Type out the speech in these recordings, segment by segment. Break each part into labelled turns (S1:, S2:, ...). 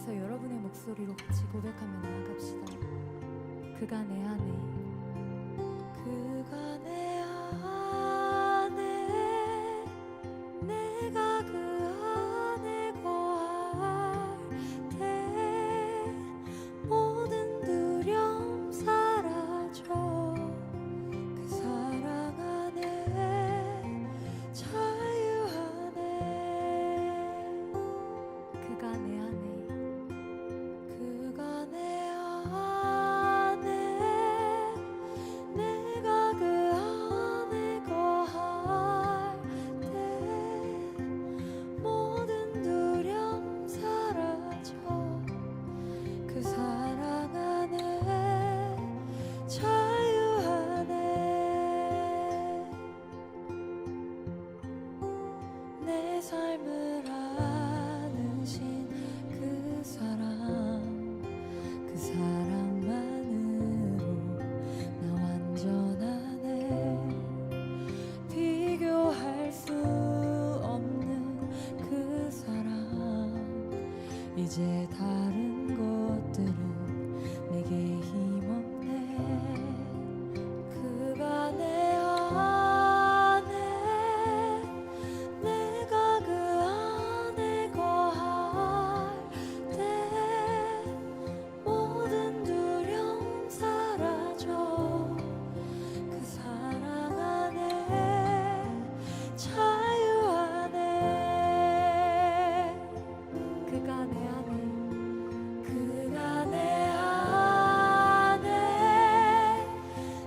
S1: 앞에서 여러분의 목소리로 같이 고백하며 나아갑시다. 그가 내 안에, 그가 내 안에, 내가 그 안에 거할 때 모든 두려움 사라져. 그 사랑 안에 자유 안에, 그가 내 안에, 그가 내 안에, 내가 그 안에 거할 때 모든 두려움 사라져. 그 사랑 안에 자유 안에 내 삶을 안으신 그 사랑만으로 나 완전하네. 비교할 수 없는 그 사랑, 이제 다른 것들은 내게 힘없네. 그가 내 안에, 내가 그 안에 거할 때 모든 두려움 사라져. 그 사랑 안에 자유 안에, 그가 내 안에, 그가 내 안에,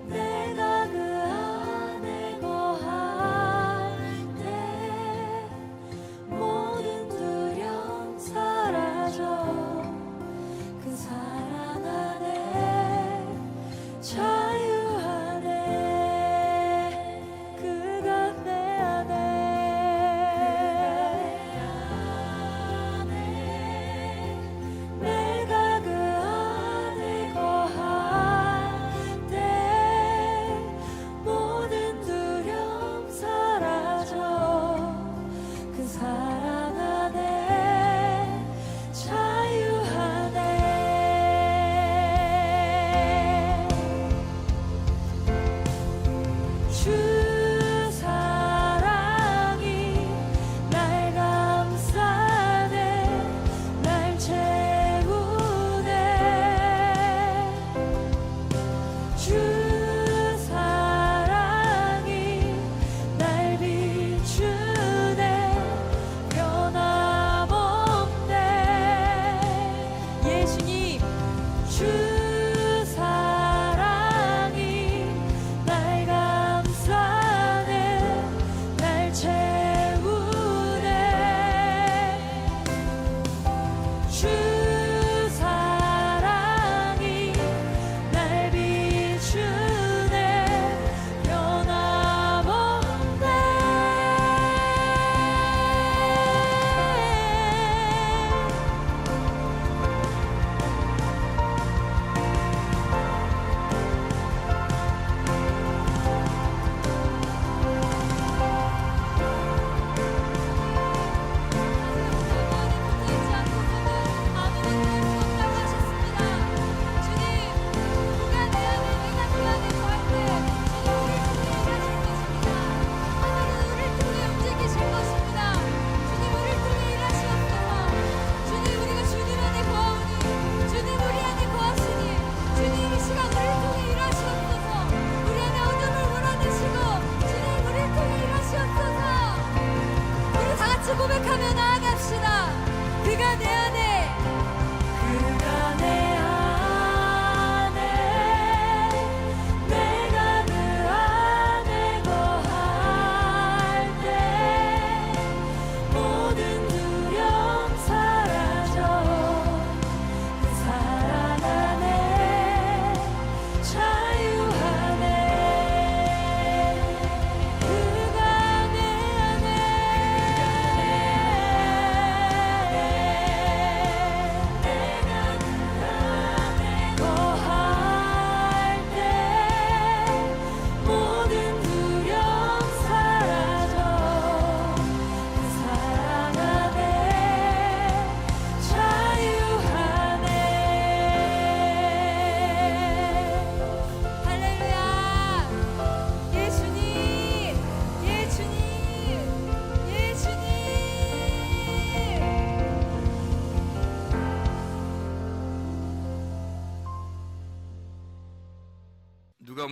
S1: 내가 그 안에 거할 때 모든 두려움 사라져. 그 사랑 안에 자유 안에, 그가 내 안에, 내가 그 안에 거할 때 모든 두려움 사라져. 그 사랑 안에 자유 안에, 주 사랑이 날 감싸네, 날 채우네. 주 사랑이 날 비추네, 변함없네. 예수님, 주 사랑이 날 감싸네,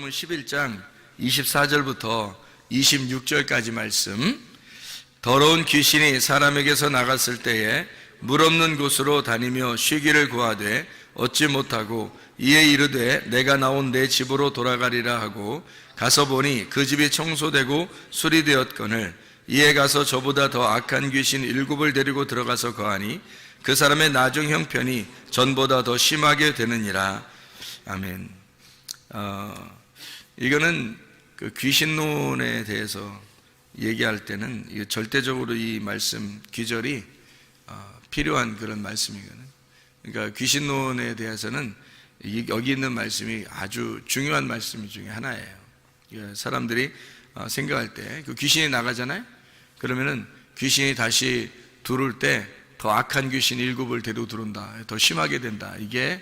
S2: 마태복음 11장 24절부터 26절까지 말씀. 더러운 귀신이 사람에게서 나갔을 때에 물 없는 곳으로 다니며 쉬기를 구하되 얻지 못하고 이에 이르되 내가 나온 내 집으로 돌아가리라 하고 가서 보니 그 집이 청소되고 수리되었거늘 이에 가서 저보다 더 악한 귀신 7을 데리고 들어가서 거하니 그 사람의 나중 형편이 전보다 더 심하게 되느니라. 아멘. 이거는 그 귀신론에 대해서 얘기할 때는 절대적으로 이 말씀 귀절이 필요한 그런 말씀이거든요. 그러니까 귀신론에 대해서는 여기 있는 말씀이 아주 중요한 말씀 중에 하나예요. 사람들이 생각할 때 그 귀신이 나가잖아요. 그러면은 귀신이 다시 들어올 때 더 악한 귀신 7을 데리고 들어온다, 더 심하게 된다. 이게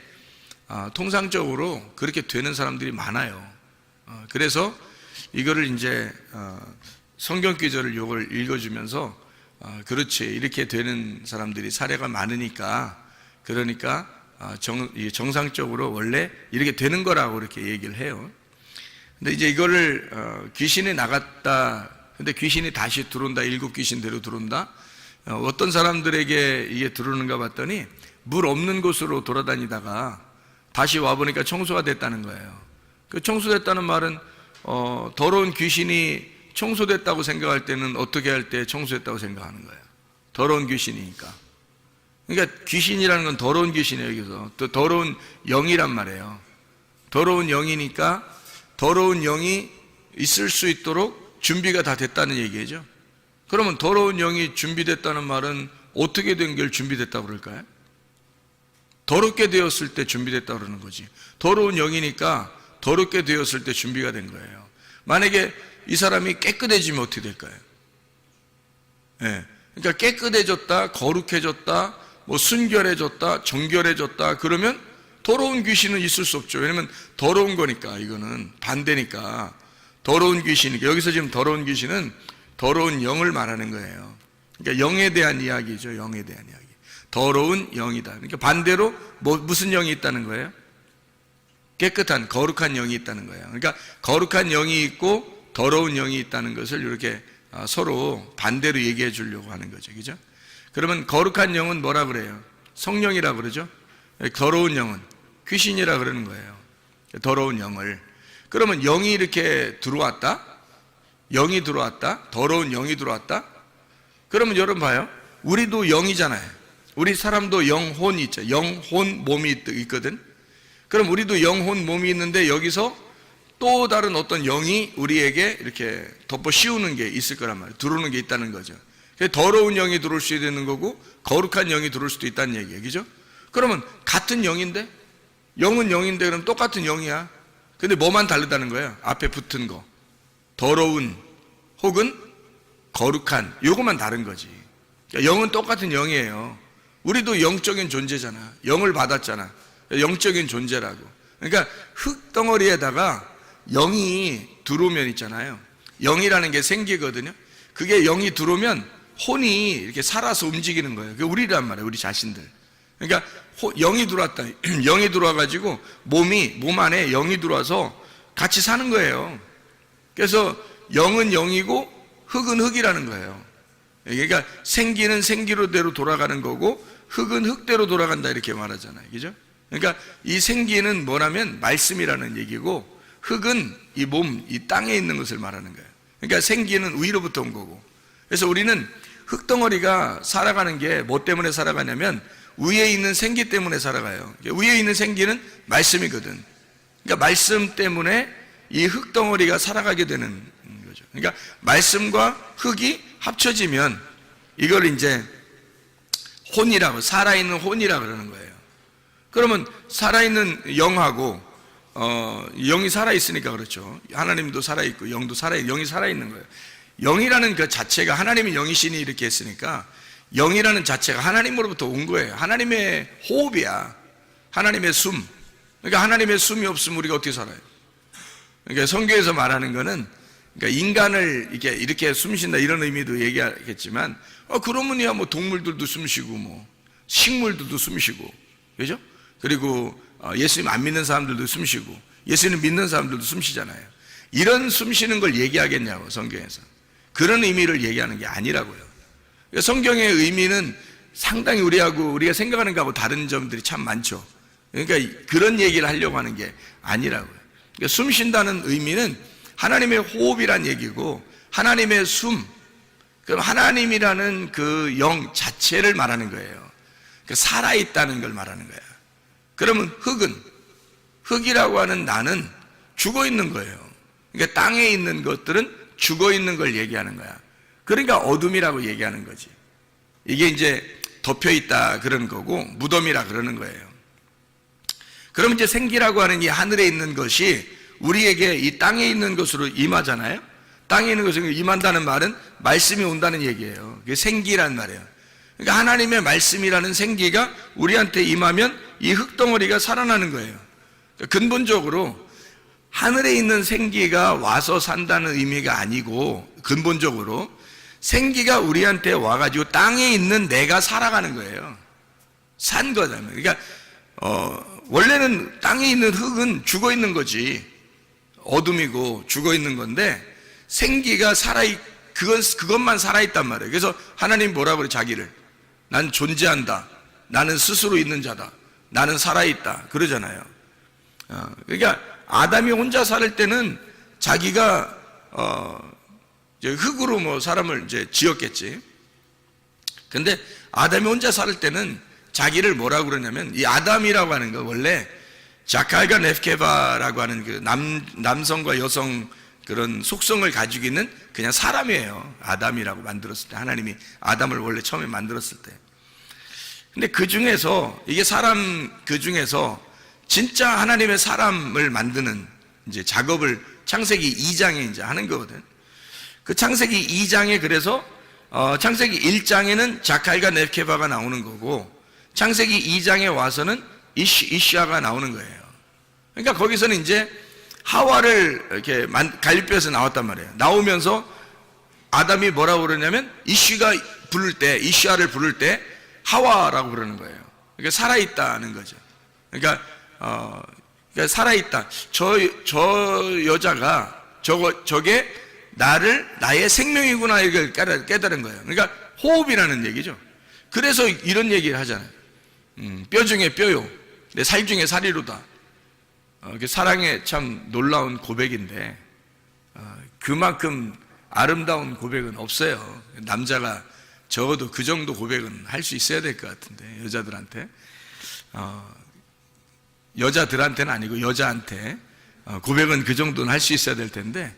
S2: 통상적으로 그렇게 되는 사람들이 많아요. 그래서 이거를 이제 성경 기절을 요걸 읽어주면서 그렇지, 이렇게 되는 사람들이 사례가 많으니까, 그러니까 정상적으로 원래 이렇게 되는 거라고 이렇게 얘기를 해요. 근데 이제 이거를 귀신이 나갔다, 근데 귀신이 다시 들어온다, 7 귀신대로 들어온다. 어떤 사람들에게 이게 들어오는가 봤더니 물 없는 곳으로 돌아다니다가 다시 와보니까 청소가 됐다는 거예요. 그 청소됐다는 말은 더러운 귀신이 청소됐다고 생각할 때는 어떻게 할 때 청소됐다고 생각하는 거예요? 더러운 귀신이니까. 그러니까 귀신이라는 건 더러운 귀신이에요. 여기서 또 더러운 영이란 말이에요. 더러운 영이니까 더러운 영이 있을 수 있도록 준비가 다 됐다는 얘기죠. 그러면 더러운 영이 준비됐다는 말은 어떻게 된 게 준비됐다고 그럴까요? 더럽게 되었을 때 준비됐다고 그러는 거지. 더러운 영이니까 더럽게 되었을 때 준비가 된 거예요. 만약에 이 사람이 깨끗해지면 어떻게 될까요? 그러니까 깨끗해졌다, 거룩해졌다, 뭐 순결해졌다, 정결해졌다, 그러면 더러운 귀신은 있을 수 없죠. 왜냐면 더러운 거니까, 이거는 반대니까. 더러운 귀신이니까. 여기서 지금 더러운 귀신은 더러운 영을 말하는 거예요. 그러니까 영에 대한 이야기죠. 영에 대한 이야기. 더러운 영이다. 그러니까 반대로 무슨 영이 있다는 거예요? 깨끗한, 거룩한 영이 있다는 거예요. 그러니까 거룩한 영이 있고 더러운 영이 있다는 것을 이렇게 서로 반대로 얘기해 주려고 하는 거죠. 그죠? 그러면 거룩한 영은 뭐라 그래요? 성령이라 그러죠? 더러운 영은 귀신이라 그러는 거예요. 더러운 영을. 그러면 영이 이렇게 들어왔다? 영이 들어왔다? 더러운 영이 들어왔다? 그러면 여러분 봐요. 우리도 영이잖아요. 우리 사람도 영혼이 있죠. 영혼 몸이 있거든. 그럼 우리도 영혼 몸이 있는데 여기서 또 다른 어떤 영이 우리에게 이렇게 덮어 씌우는 게 있을 거란 말이에요. 들어오는 게 있다는 거죠. 더러운 영이 들어올 수 있는 거고 거룩한 영이 들어올 수도 있다는 얘기예요. 그죠? 그러면 같은 영인데, 영은 영인데 그럼 똑같은 영이야. 근데 뭐만 다르다는 거예요? 앞에 붙은 거. 더러운 혹은 거룩한, 요것만 다른 거지. 그러니까 영은 똑같은 영이에요. 우리도 영적인 존재잖아. 영을 받았잖아. 영적인 존재라고. 그러니까 흙덩어리에다가 영이 들어오면 있잖아요. 영이라는 게 생기거든요. 그게 영이 들어오면 혼이 이렇게 살아서 움직이는 거예요. 그게 우리란 말이에요. 우리 자신들. 그러니까 영이 들어왔다. 영이 들어와가지고 몸 안에 영이 들어와서 같이 사는 거예요. 그래서 영은 영이고 흙은 흙이라는 거예요. 그러니까 생기는 생기로대로 돌아가는 거고 흙은 흙대로 돌아간다, 이렇게 말하잖아요. 그죠? 그러니까 이 생기는 뭐냐면 말씀이라는 얘기고 흙은 이 몸, 이 땅에 있는 것을 말하는 거예요. 그러니까 생기는 위로부터 온 거고. 그래서 우리는 흙덩어리가 살아가는 게 뭐 때문에 살아가냐면 위에 있는 생기 때문에 살아가요. 위에 있는 생기는 말씀이거든. 그러니까 말씀 때문에 이 흙덩어리가 살아가게 되는 거죠. 그러니까 말씀과 흙이 합쳐지면 이걸 이제 혼이라고, 살아있는 혼이라고 그러는 거예요. 그러면 살아있는 영하고 영이 살아있으니까 그렇죠. 하나님도 살아있고 영도 영이 살아있는 거예요. 영이라는 그 자체가, 하나님이 영이시니 이렇게 했으니까 영이라는 자체가 하나님으로부터 온 거예요. 하나님의 호흡이야. 하나님의 숨. 그러니까 하나님의 숨이 없으면 우리가 어떻게 살아요? 그러니까 성경에서 말하는 거는, 그러니까 인간을 이렇게 숨쉰다 이런 의미도 얘기하겠지만, 그러면야 뭐 동물들도 숨쉬고 뭐 식물들도 숨쉬고, 그죠? 그리고 예수님 안 믿는 사람들도 숨쉬고, 예수님 믿는 사람들도 숨 쉬잖아요. 이런 숨 쉬는 걸 얘기하겠냐고, 성경에서. 그런 의미를 얘기하는 게 아니라고요. 성경의 의미는 상당히 우리가 생각하는 것하고 다른 점들이 참 많죠. 그러니까 그런 얘기를 하려고 하는 게 아니라고요. 그러니까 숨 쉰다는 의미는 하나님의 호흡이란 얘기고, 하나님의 숨, 그럼 하나님이라는 그 영 자체를 말하는 거예요. 살아있다는 걸 말하는 거예요. 그러면 흙이라고 하는 나는 죽어 있는 거예요. 그러니까 땅에 있는 것들은 죽어 있는 걸 얘기하는 거야. 그러니까 어둠이라고 얘기하는 거지. 이게 이제 덮여 있다 그런 거고, 무덤이라 그러는 거예요. 그럼 이제 생기라고 하는 이 하늘에 있는 것이 우리에게 이 땅에 있는 것으로 임하잖아요. 땅에 있는 것으로 임한다는 말은 말씀이 온다는 얘기예요. 그게 생기란 말이에요. 그러니까 하나님의 말씀이라는 생기가 우리한테 임하면 이 흙덩어리가 살아나는 거예요. 그러니까 근본적으로 하늘에 있는 생기가 와서 산다는 의미가 아니고, 근본적으로 생기가 우리한테 와가지고 땅에 있는 내가 살아가는 거예요. 산 거잖아요. 그러니까 원래는 땅에 있는 흙은 죽어 있는 거지, 어둠이고 죽어 있는 건데, 생기가 그것만 살아있단 말이에요. 그래서 하나님 뭐라고 그래? 자기를 난 존재한다, 나는 스스로 있는 자다, 나는 살아있다 그러잖아요. 그러니까 아담이 혼자 살 때는 자기가 이제 흙으로 뭐 사람을 이제 지었겠지. 근데 아담이 혼자 살 때는 자기를 뭐라고 그러냐면, 이 아담이라고 하는 거 원래 자칼과 네프케바라고 하는 그 남성과 여성 그런 속성을 가지고 있는 그냥 사람이에요. 아담이라고 만들었을 때, 하나님이 아담을 원래 처음에 만들었을 때. 근데 그 중에서 이게 그 중에서 진짜 하나님의 사람을 만드는 이제 작업을 창세기 2장에 이제 하는 거거든. 그 창세기 2장에 그래서 창세기 1장에는 자칼과 네프케바가 나오는 거고, 창세기 2장에 와서는 이시아가 나오는 거예요. 그러니까 거기서는 이제 하와를 이렇게 갈비뼈에서 나왔단 말이에요. 나오면서 아담이 뭐라고 그러냐면, 이시아를 부를 때 하와라고 그러는 거예요. 그러니까 살아있다는 거죠. 그러니까 살아있다. 저 여자가 저게 나의 생명이구나, 이걸 깨달은 거예요. 그러니까 호흡이라는 얘기죠. 그래서 이런 얘기를 하잖아요. 뼈 중에 뼈요, 내 살 중에 살이로다. 사랑의 참 놀라운 고백인데, 그만큼 아름다운 고백은 없어요. 남자가 적어도 그 정도 고백은 할 수 있어야 될 것 같은데, 여자들한테. 여자들한테는 아니고 여자한테 고백은 그 정도는 할 수 있어야 될 텐데,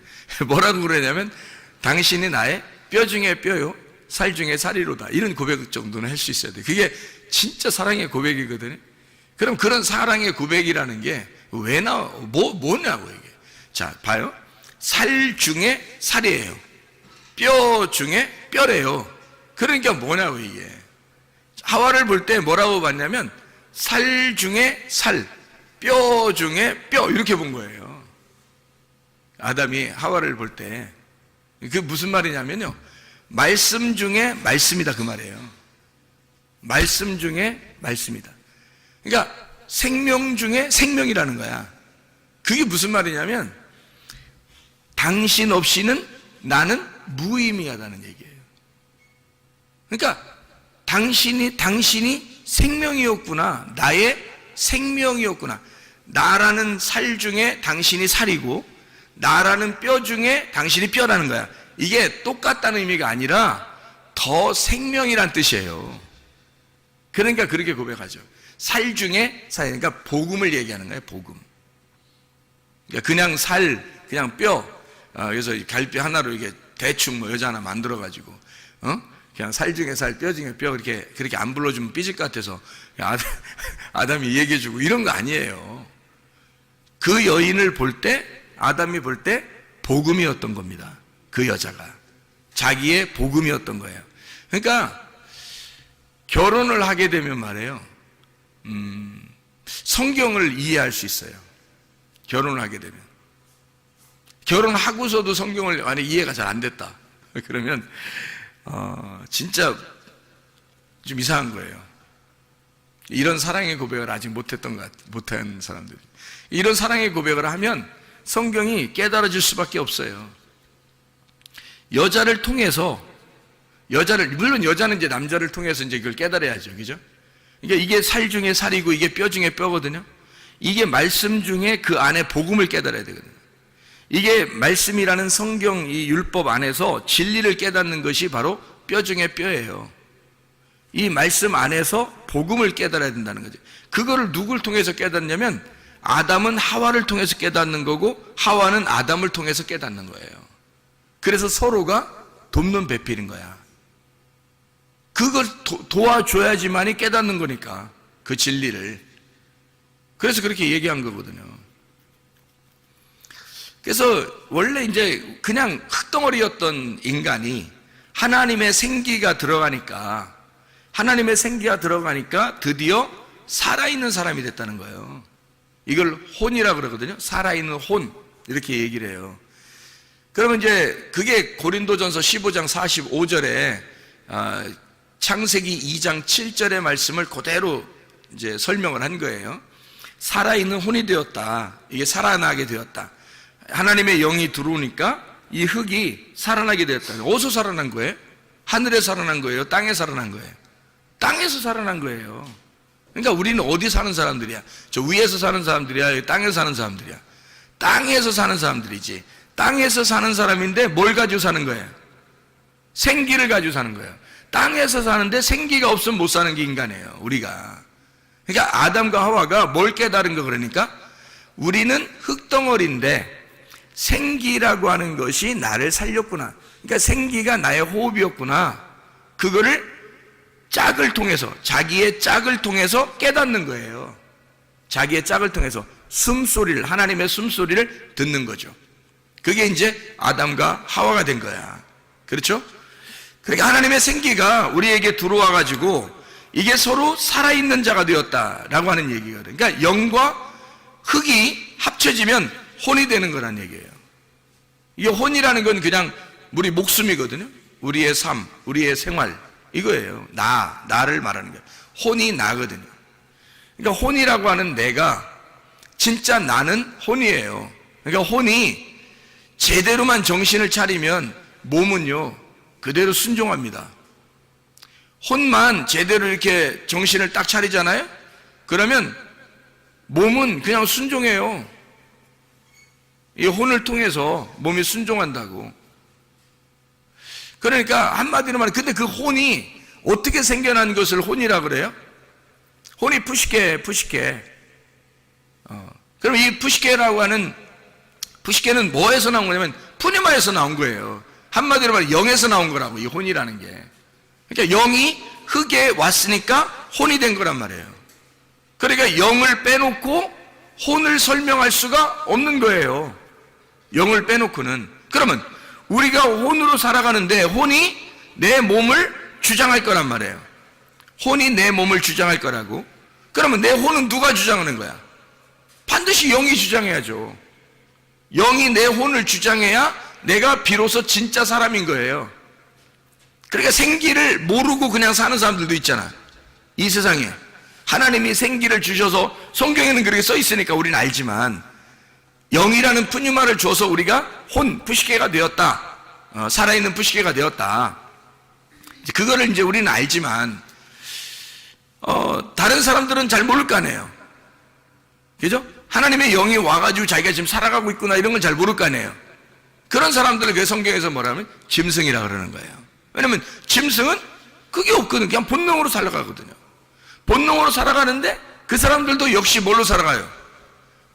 S2: 뭐라고 그러냐면, 당신이 나의 뼈 중에 뼈요, 살 중에 살이로다. 이런 고백 정도는 할 수 있어야 돼. 그게 진짜 사랑의 고백이거든요. 그럼 그런 사랑의 고백이라는 게 왜 뭐냐고 이게. 자, 봐요. 살 중에 살이에요. 뼈 중에 뼈래요. 그러니까 뭐냐고 이게. 하와를 볼 때 뭐라고 봤냐면, 살 중에 살, 뼈 중에 뼈, 이렇게 본 거예요. 아담이 하와를 볼 때. 그게 무슨 말이냐면요, 말씀 중에 말씀이다, 그 말이에요. 말씀 중에 말씀이다. 그러니까 생명 중에 생명이라는 거야. 그게 무슨 말이냐면, 당신 없이는 나는 무의미하다는 얘기예요. 그러니까 당신이 생명이었구나, 나의 생명이었구나. 나라는 살 중에 당신이 살이고, 나라는 뼈 중에 당신이 뼈라는 거야. 이게 똑같다는 의미가 아니라 더 생명이란 뜻이에요. 그러니까 그렇게 고백하죠. 살 중에 살, 그러니까 복음을 얘기하는 거예요. 복음. 그러니까 그냥 살, 그냥 뼈. 그래서 갈비 하나로 이게 대충 뭐 여자 하나 만들어 가지고, 그냥 살 중에 살, 뼈 중에 뼈, 그렇게 안 불러주면 삐질 것 같아서 아담이 얘기해주고 이런 거 아니에요. 그 여인을 볼 때, 아담이 볼 때 복음이었던 겁니다. 그 여자가 자기의 복음이었던 거예요. 그러니까 결혼을 하게 되면 말이에요, 성경을 이해할 수 있어요. 결혼을 하게 되면. 결혼하고서도 성경을 만약 이해가 잘 안 됐다 그러면 진짜 좀 이상한 거예요. 이런 사랑의 고백을 아직 못한 사람들이. 이런 사랑의 고백을 하면 성경이 깨달아질 수밖에 없어요. 여자를 통해서, 물론 여자는 이제 남자를 통해서 이제 그걸 깨달아야죠. 그죠? 그러니까 이게 살 중에 살이고 이게 뼈 중에 뼈거든요. 이게 말씀 중에 그 안에 복음을 깨달아야 되거든요. 이게 말씀이라는 성경 이 율법 안에서 진리를 깨닫는 것이 바로 뼈 중에 뼈예요. 이 말씀 안에서 복음을 깨달아야 된다는 거죠. 그거를 누굴 통해서 깨닫냐면 아담은 하와를 통해서 깨닫는 거고 하와는 아담을 통해서 깨닫는 거예요. 그래서 서로가 돕는 배필인 거야. 그걸 도와줘야지만이 깨닫는 거니까, 그 진리를. 그래서 그렇게 얘기한 거거든요. 그래서 원래 이제 그냥 흙덩어리였던 인간이 하나님의 생기가 들어가니까 드디어 살아있는 사람이 됐다는 거예요. 이걸 혼이라고 그러거든요. 살아있는 혼, 이렇게 얘기를 해요. 그러면 이제 그게 고린도전서 15장 45절에 창세기 2장 7절의 말씀을 그대로 이제 설명을 한 거예요. 살아있는 혼이 되었다. 이게 살아나게 되었다. 하나님의 영이 들어오니까 이 흙이 살아나게 되었다. 어디서 살아난 거예요? 하늘에 살아난 거예요? 땅에 살아난 거예요? 땅에서 살아난 거예요. 그러니까 우리는 어디 사는 사람들이야? 저 위에서 사는 사람들이야? 땅에서 사는 사람들이야? 땅에서 사는 사람들이지. 땅에서 사는 사람인데 뭘 가지고 사는 거예요? 생기를 가지고 사는 거예요. 땅에서 사는데 생기가 없으면 못 사는 게 인간이에요, 우리가. 그러니까 아담과 하와가 뭘 깨달은 거 그러니까? 우리는 흙덩어리인데 생기라고 하는 것이 나를 살렸구나. 그러니까 생기가 나의 호흡이었구나. 그거를 짝을 통해서, 자기의 짝을 통해서 깨닫는 거예요. 자기의 짝을 통해서 숨소리를, 하나님의 숨소리를 듣는 거죠. 그게 이제 아담과 하와가 된 거야. 그렇죠? 그러니까 하나님의 생기가 우리에게 들어와 가지고 이게 서로 살아있는 자가 되었다라고 하는 얘기거든요. 그러니까 영과 흙이 합쳐지면 혼이 되는 거란 얘기예요. 이게 혼이라는 건 그냥 우리 목숨이거든요. 우리의 삶, 우리의 생활, 이거예요. 나를 말하는 거예요. 혼이 나거든요. 그러니까 혼이라고 하는 내가, 진짜 나는 혼이에요. 그러니까 혼이 제대로만 정신을 차리면 몸은요 그대로 순종합니다. 혼만 제대로 이렇게 정신을 딱 차리잖아요? 그러면 몸은 그냥 순종해요. 이 혼을 통해서 몸이 순종한다고. 그러니까 한마디로 말해, 근데 그 혼이 어떻게 생겨난 것을 혼이라 그래요? 혼이 푸시케. 그럼 이 푸시케라고 하는, 푸시케는 뭐에서 나온 거냐면 푸니마에서 나온 거예요. 한마디로 말해 영에서 나온 거라고, 이 혼이라는 게. 그러니까 영이 흙에 왔으니까 혼이 된 거란 말이에요. 그러니까 영을 빼놓고 혼을 설명할 수가 없는 거예요. 영을 빼놓고는. 그러면 우리가 혼으로 살아가는데 혼이 내 몸을 주장할 거란 말이에요. 혼이 내 몸을 주장할 거라고. 그러면 내 혼은 누가 주장하는 거야? 반드시 영이 주장해야죠. 영이 내 혼을 주장해야 내가 비로소 진짜 사람인 거예요. 그러니까 생기를 모르고 그냥 사는 사람들도 있잖아, 이 세상에. 하나님이 생기를 주셔서, 성경에는 그렇게 써 있으니까 우리는 알지만, 영이라는 푸뉴마를 줘서 우리가 혼, 푸시케가 되었다, 살아있는 푸시케가 되었다. 그거를 이제 우리는 알지만, 다른 사람들은 잘 모를 거 아니에요. 그죠? 하나님의 영이 와가지고 자기가 지금 살아가고 있구나, 이런 걸 잘 모를 거 아니에요. 그런 사람들을 그 성경에서 뭐라면 짐승이라 그러는 거예요. 왜냐면 짐승은 그게 없거든. 그냥 본능으로 살아가거든요. 본능으로 살아가는데 그 사람들도 역시 뭘로 살아가요?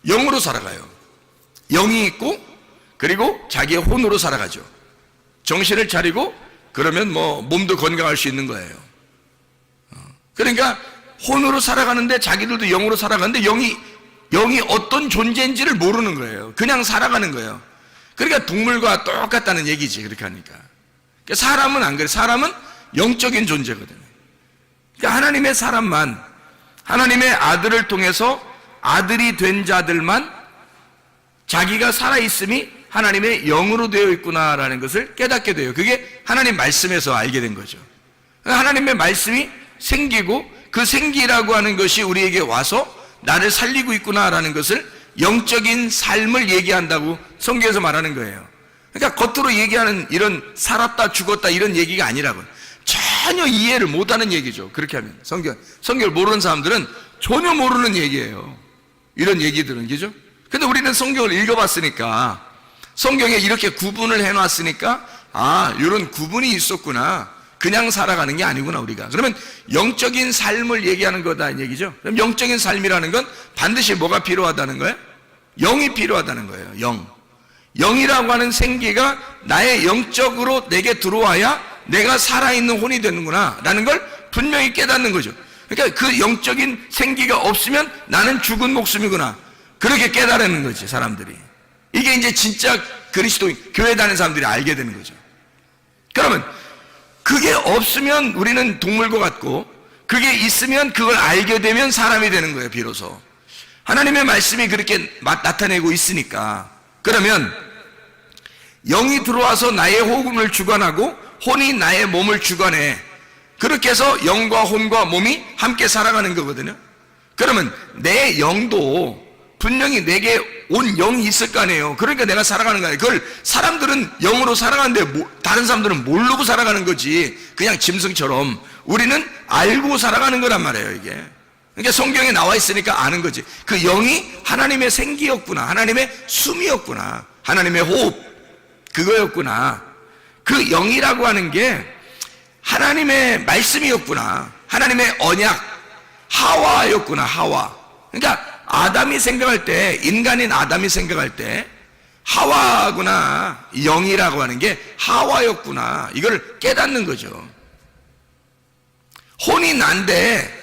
S2: 영으로 살아가요. 영이 있고 그리고 자기의 혼으로 살아가죠. 정신을 차리고 그러면 뭐 몸도 건강할 수 있는 거예요. 그러니까 혼으로 살아가는데 자기들도 영으로 살아가는데 영이 어떤 존재인지를 모르는 거예요. 그냥 살아가는 거예요. 그러니까 동물과 똑같다는 얘기지, 그렇게 하니까. 사람은 안 그래. 사람은 영적인 존재거든요. 그러니까 하나님의 사람만, 하나님의 아들을 통해서 아들이 된 자들만 자기가 살아있음이 하나님의 영으로 되어 있구나라는 것을 깨닫게 돼요. 그게 하나님 말씀에서 알게 된 거죠. 하나님의 말씀이 생기고 그 생기라고 하는 것이 우리에게 와서 나를 살리고 있구나라는 것을 영적인 삶을 얘기한다고 성경에서 말하는 거예요. 그러니까 겉으로 얘기하는 이런 살았다 죽었다 이런 얘기가 아니라고요. 전혀 이해를 못하는 얘기죠. 그렇게 하면 성경을 모르는 사람들은 전혀 모르는 얘기예요. 이런 얘기들은, 그죠? 근데 우리는 성경을 읽어봤으니까, 성경에 이렇게 구분을 해놨으니까, 아, 이런 구분이 있었구나. 그냥 살아가는 게 아니구나, 우리가. 그러면 영적인 삶을 얘기하는 거다, 이 얘기죠. 그럼 영적인 삶이라는 건 반드시 뭐가 필요하다는 거예요? 영이 필요하다는 거예요. 영이라고 하는 생기가 나의 영적으로 내게 들어와야 내가 살아있는 혼이 되는구나 라는 걸 분명히 깨닫는 거죠. 그러니까 그 영적인 생기가 없으면 나는 죽은 목숨이구나, 그렇게 깨달는 거지, 사람들이. 이게 이제 진짜 그리스도인, 교회 다니는 사람들이 알게 되는 거죠. 그러면 그게 없으면 우리는 동물과 같고, 그게 있으면 그걸 알게 되면 사람이 되는 거예요, 비로소. 하나님의 말씀이 그렇게 나타내고 있으니까. 그러면 영이 들어와서 나의 호흡을 주관하고 혼이 나의 몸을 주관해. 그렇게 해서 영과 혼과 몸이 함께 살아가는 거거든요. 그러면 내 영도 분명히 내게 온 영이 있을 거 아니에요. 그러니까 내가 살아가는 거예요. 그걸 사람들은 영으로 살아가는데 다른 사람들은 모르고 살아가는 거지. 그냥 짐승처럼. 우리는 알고 살아가는 거란 말이에요, 이게. 그러니까 성경에 나와 있으니까 아는 거지. 그 영이 하나님의 생기였구나, 하나님의 숨이었구나, 하나님의 호흡, 그거였구나. 그 영이라고 하는 게 하나님의 말씀이었구나, 하나님의 언약, 하와였구나, 하와. 그러니까 아담이 생각할 때, 인간인 아담이 생각할 때 하와구나, 영이라고 하는 게 하와였구나, 이걸 깨닫는 거죠. 혼이 난데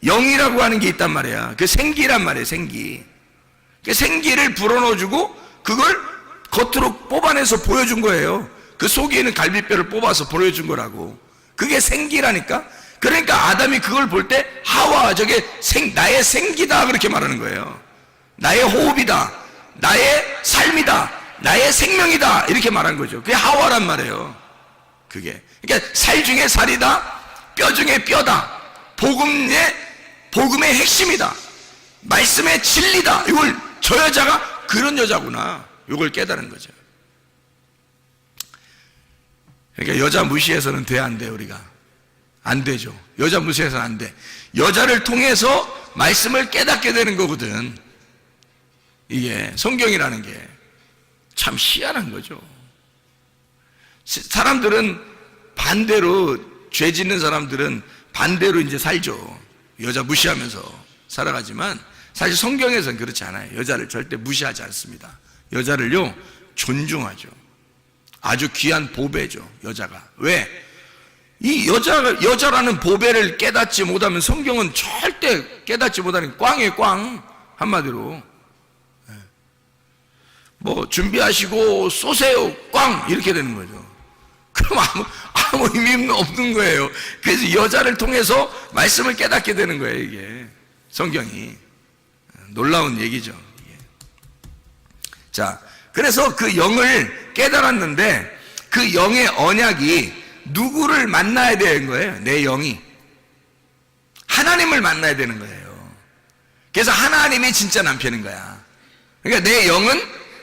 S2: 영이라고 하는 게 있단 말이야. 그 생기란 말이에요, 생기. 그 생기를 불어넣어주고 그걸 겉으로 뽑아내서 보여준 거예요. 그 속에 있는 갈비뼈를 뽑아서 보여준 거라고. 그게 생기라니까. 그러니까 아담이 그걸 볼 때 하와, 저게 나의 생기다, 그렇게 말하는 거예요. 나의 호흡이다, 나의 삶이다, 나의 생명이다, 이렇게 말한 거죠. 그게 하와란 말이에요. 그게. 그러니까 살 중에 살이다, 뼈 중에 뼈다, 복음의 핵심이다, 말씀의 진리다. 이걸 저 여자가 그런 여자구나, 이걸 깨달은 거죠. 그러니까 여자 무시해서는 돼, 안 돼? 우리가 안 되죠. 여자 무시해서는 안 돼. 여자를 통해서 말씀을 깨닫게 되는 거거든. 이게 성경이라는 게 참 희한한 거죠. 사람들은 반대로, 죄 짓는 사람들은 반대로 이제 살죠. 여자 무시하면서 살아가지만 사실 성경에서는 그렇지 않아요. 여자를 절대 무시하지 않습니다. 여자를요, 존중하죠. 아주 귀한 보배죠, 여자가. 왜? 이 여자라는 보배를 깨닫지 못하면 성경은 절대 깨닫지 못하는 꽝이에요, 꽝. 한마디로. 뭐, 준비하시고 쏘세요, 꽝! 이렇게 되는 거죠. 그럼 아무 의미 없는 거예요. 그래서 여자를 통해서 말씀을 깨닫게 되는 거예요, 이게. 성경이. 놀라운 얘기죠. 자, 그래서 그 영을 깨달았는데 그 영의 언약이 누구를 만나야 되는 거예요? 내 영이 하나님을 만나야 되는 거예요. 그래서 하나님이 진짜 남편인 거야. 그러니까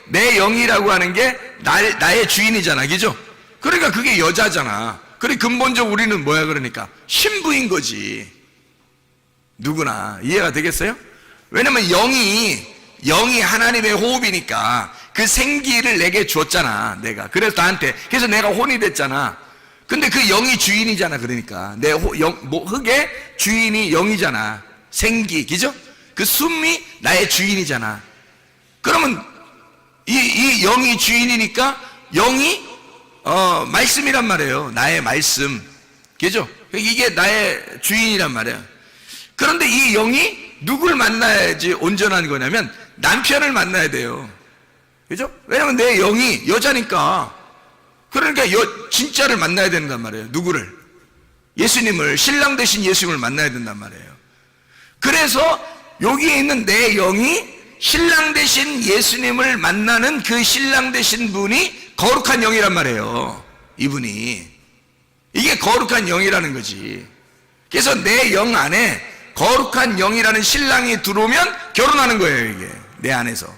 S2: 내 영이라고 하는 게 나의 주인이잖아, 그죠? 그러니까 그게 여자잖아. 그래, 근본적으로 우리는 뭐야? 그러니까 신부인 거지. 누구나 이해가 되겠어요? 왜냐면 영이 하나님의 호흡이니까 그 생기를 내게 줬잖아, 내가. 그래서 나한테. 그래서 내가 혼이 됐잖아. 근데 그 영이 주인이잖아. 그러니까 내 흙의 주인이 영이잖아. 생기, 그죠? 그 숨이 나의 주인이잖아. 그러면 이 영이 주인이니까 영이 말씀이란 말이에요. 나의 말씀, 그죠? 이게 나의 주인이란 말이에요. 그런데 이 영이 누굴 만나야지 온전한 거냐면 남편을 만나야 돼요, 그죠? 왜냐면 내 영이 여자니까. 그러니까 진짜를 만나야 된단 말이에요. 누구를? 예수님을, 신랑 되신 예수님을 만나야 된단 말이에요. 그래서 여기에 있는 내 영이 신랑 되신 예수님을 만나는 그 신랑 되신 분이 거룩한 영이란 말이에요. 이분이. 이게 거룩한 영이라는 거지. 그래서 내 영 안에 거룩한 영이라는 신랑이 들어오면 결혼하는 거예요. 이게 내 안에서.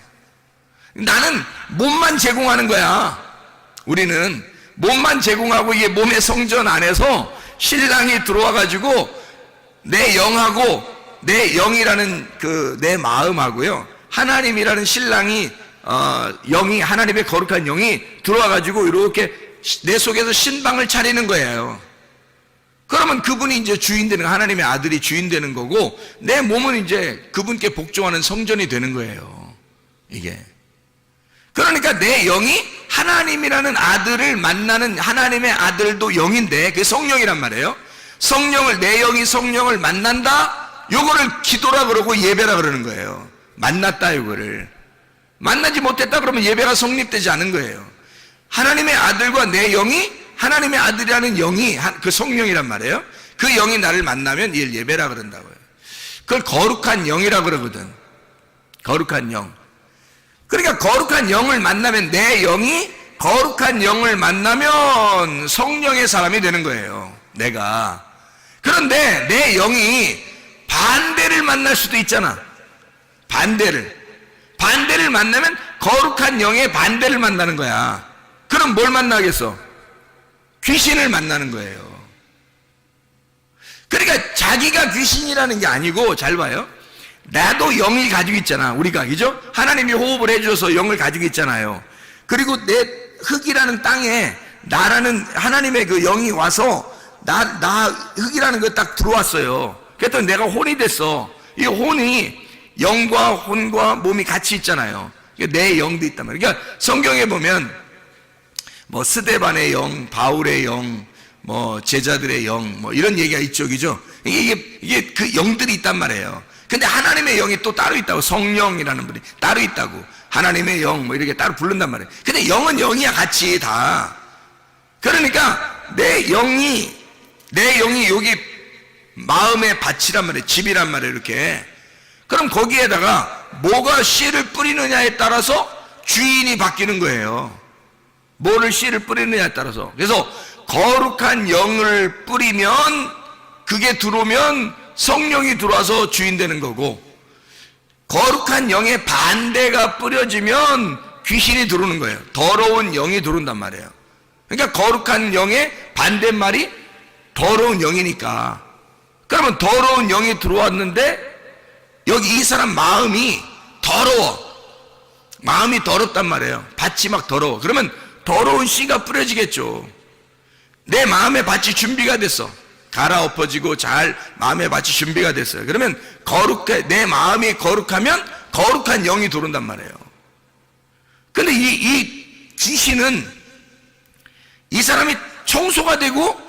S2: 나는 몸만 제공하는 거야. 우리는 몸만 제공하고 이게 몸의 성전 안에서 신랑이 들어와 가지고 내 영하고 내 영이라는 그 내 마음하고요, 하나님이라는 신랑이 영이, 하나님의 거룩한 영이 들어와 가지고 이렇게 내 속에서 신방을 차리는 거예요. 그러면 그분이 이제 주인 되는, 하나님의 아들이 주인 되는 거고, 내 몸은 이제 그분께 복종하는 성전이 되는 거예요. 이게. 그러니까 내 영이 하나님이라는 아들을 만나는, 하나님의 아들도 영인데 그게 성령이란 말이에요. 성령을, 내 영이 성령을 만난다? 요거를 기도라 그러고 예배라 그러는 거예요. 만났다, 요거를. 만나지 못했다 그러면 예배가 성립되지 않은 거예요. 하나님의 아들과 내 영이, 하나님의 아들이라는 영이 그 성령이란 말이에요. 그 영이 나를 만나면 이를 예배라 그런다고요. 그걸 거룩한 영이라 그러거든. 거룩한 영. 그러니까 거룩한 영을 만나면, 내 영이 거룩한 영을 만나면 성령의 사람이 되는 거예요. 내가. 그런데 내 영이 반대를 만날 수도 있잖아. 반대를 만나면 거룩한 영의 반대를 만나는 거야. 그럼 뭘 만나겠어? 귀신을 만나는 거예요. 그러니까 자기가 귀신이라는 게 아니고, 잘 봐요. 나도 영이 가지고 있잖아. 우리가, 그죠? 하나님이 호흡을 해줘서 영을 가지고 있잖아요. 그리고 내 흙이라는 땅에 나라는 하나님의 그 영이 와서 나 흙이라는 거 딱 들어왔어요. 그랬더니 내가 혼이 됐어. 이 혼이, 영과 혼과 몸이 같이 있잖아요. 내 영도 있단 말이에요. 그러니까 성경에 보면 뭐 스데반의 영, 바울의 영, 뭐 제자들의 영, 뭐 이런 얘기가 있죠, 그죠? 이게 그 영들이 있단 말이에요. 근데 하나님의 영이 또 따로 있다고, 성령이라는 분이 따로 있다고, 하나님의 영 뭐 이렇게 따로 부른단 말이에요. 근데 영은 영이야, 같이 다. 그러니까 내 영이 여기 마음의 밭이란 말이에요. 집이란 말이에요, 이렇게. 그럼 거기에다가 뭐가 씨를 뿌리느냐에 따라서 주인이 바뀌는 거예요. 뭐를 씨를 뿌리느냐에 따라서. 그래서 거룩한 영을 뿌리면, 그게 들어오면 성령이 들어와서 주인 되는 거고, 거룩한 영의 반대가 뿌려지면 귀신이 들어오는 거예요. 더러운 영이 들어온단 말이에요. 그러니까 거룩한 영의 반대말이 더러운 영이니까. 그러면 더러운 영이 들어왔는데 여기 이 사람 마음이 더러워. 마음이 더럽단 말이에요. 밭이 막 더러워. 그러면 더러운 씨가 뿌려지겠죠. 내 마음의 밭이 준비가 됐어. 갈아엎어지고 잘 마음의 밭이 준비가 됐어요. 그러면 내 마음이 거룩하면 거룩한 영이 들어온단 말이에요. 근데 이 귀신은, 이 사람이 청소가 되고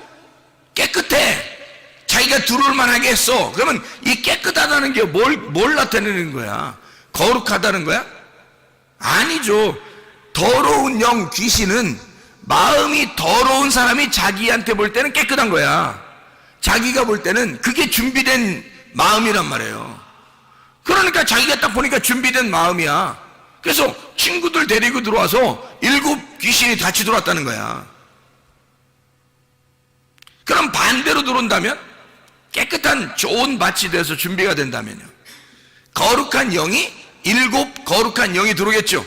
S2: 깨끗해. 자기가 들어올 만하게 했어. 그러면 이 깨끗하다는 게 뭘 나타내는 거야? 거룩하다는 거야? 아니죠. 더러운 영, 귀신은 마음이 더러운 사람이 자기한테 볼 때는 깨끗한 거야. 자기가 볼 때는 그게 준비된 마음이란 말이에요. 그러니까 자기가 딱 보니까 준비된 마음이야. 그래서 친구들 데리고 들어와서 7 귀신이 같이 들어왔다는 거야. 그럼 반대로 들어온다면, 깨끗한 좋은 밭이 돼서 준비가 된다면요, 거룩한 영이 7 거룩한 영이 들어오겠죠.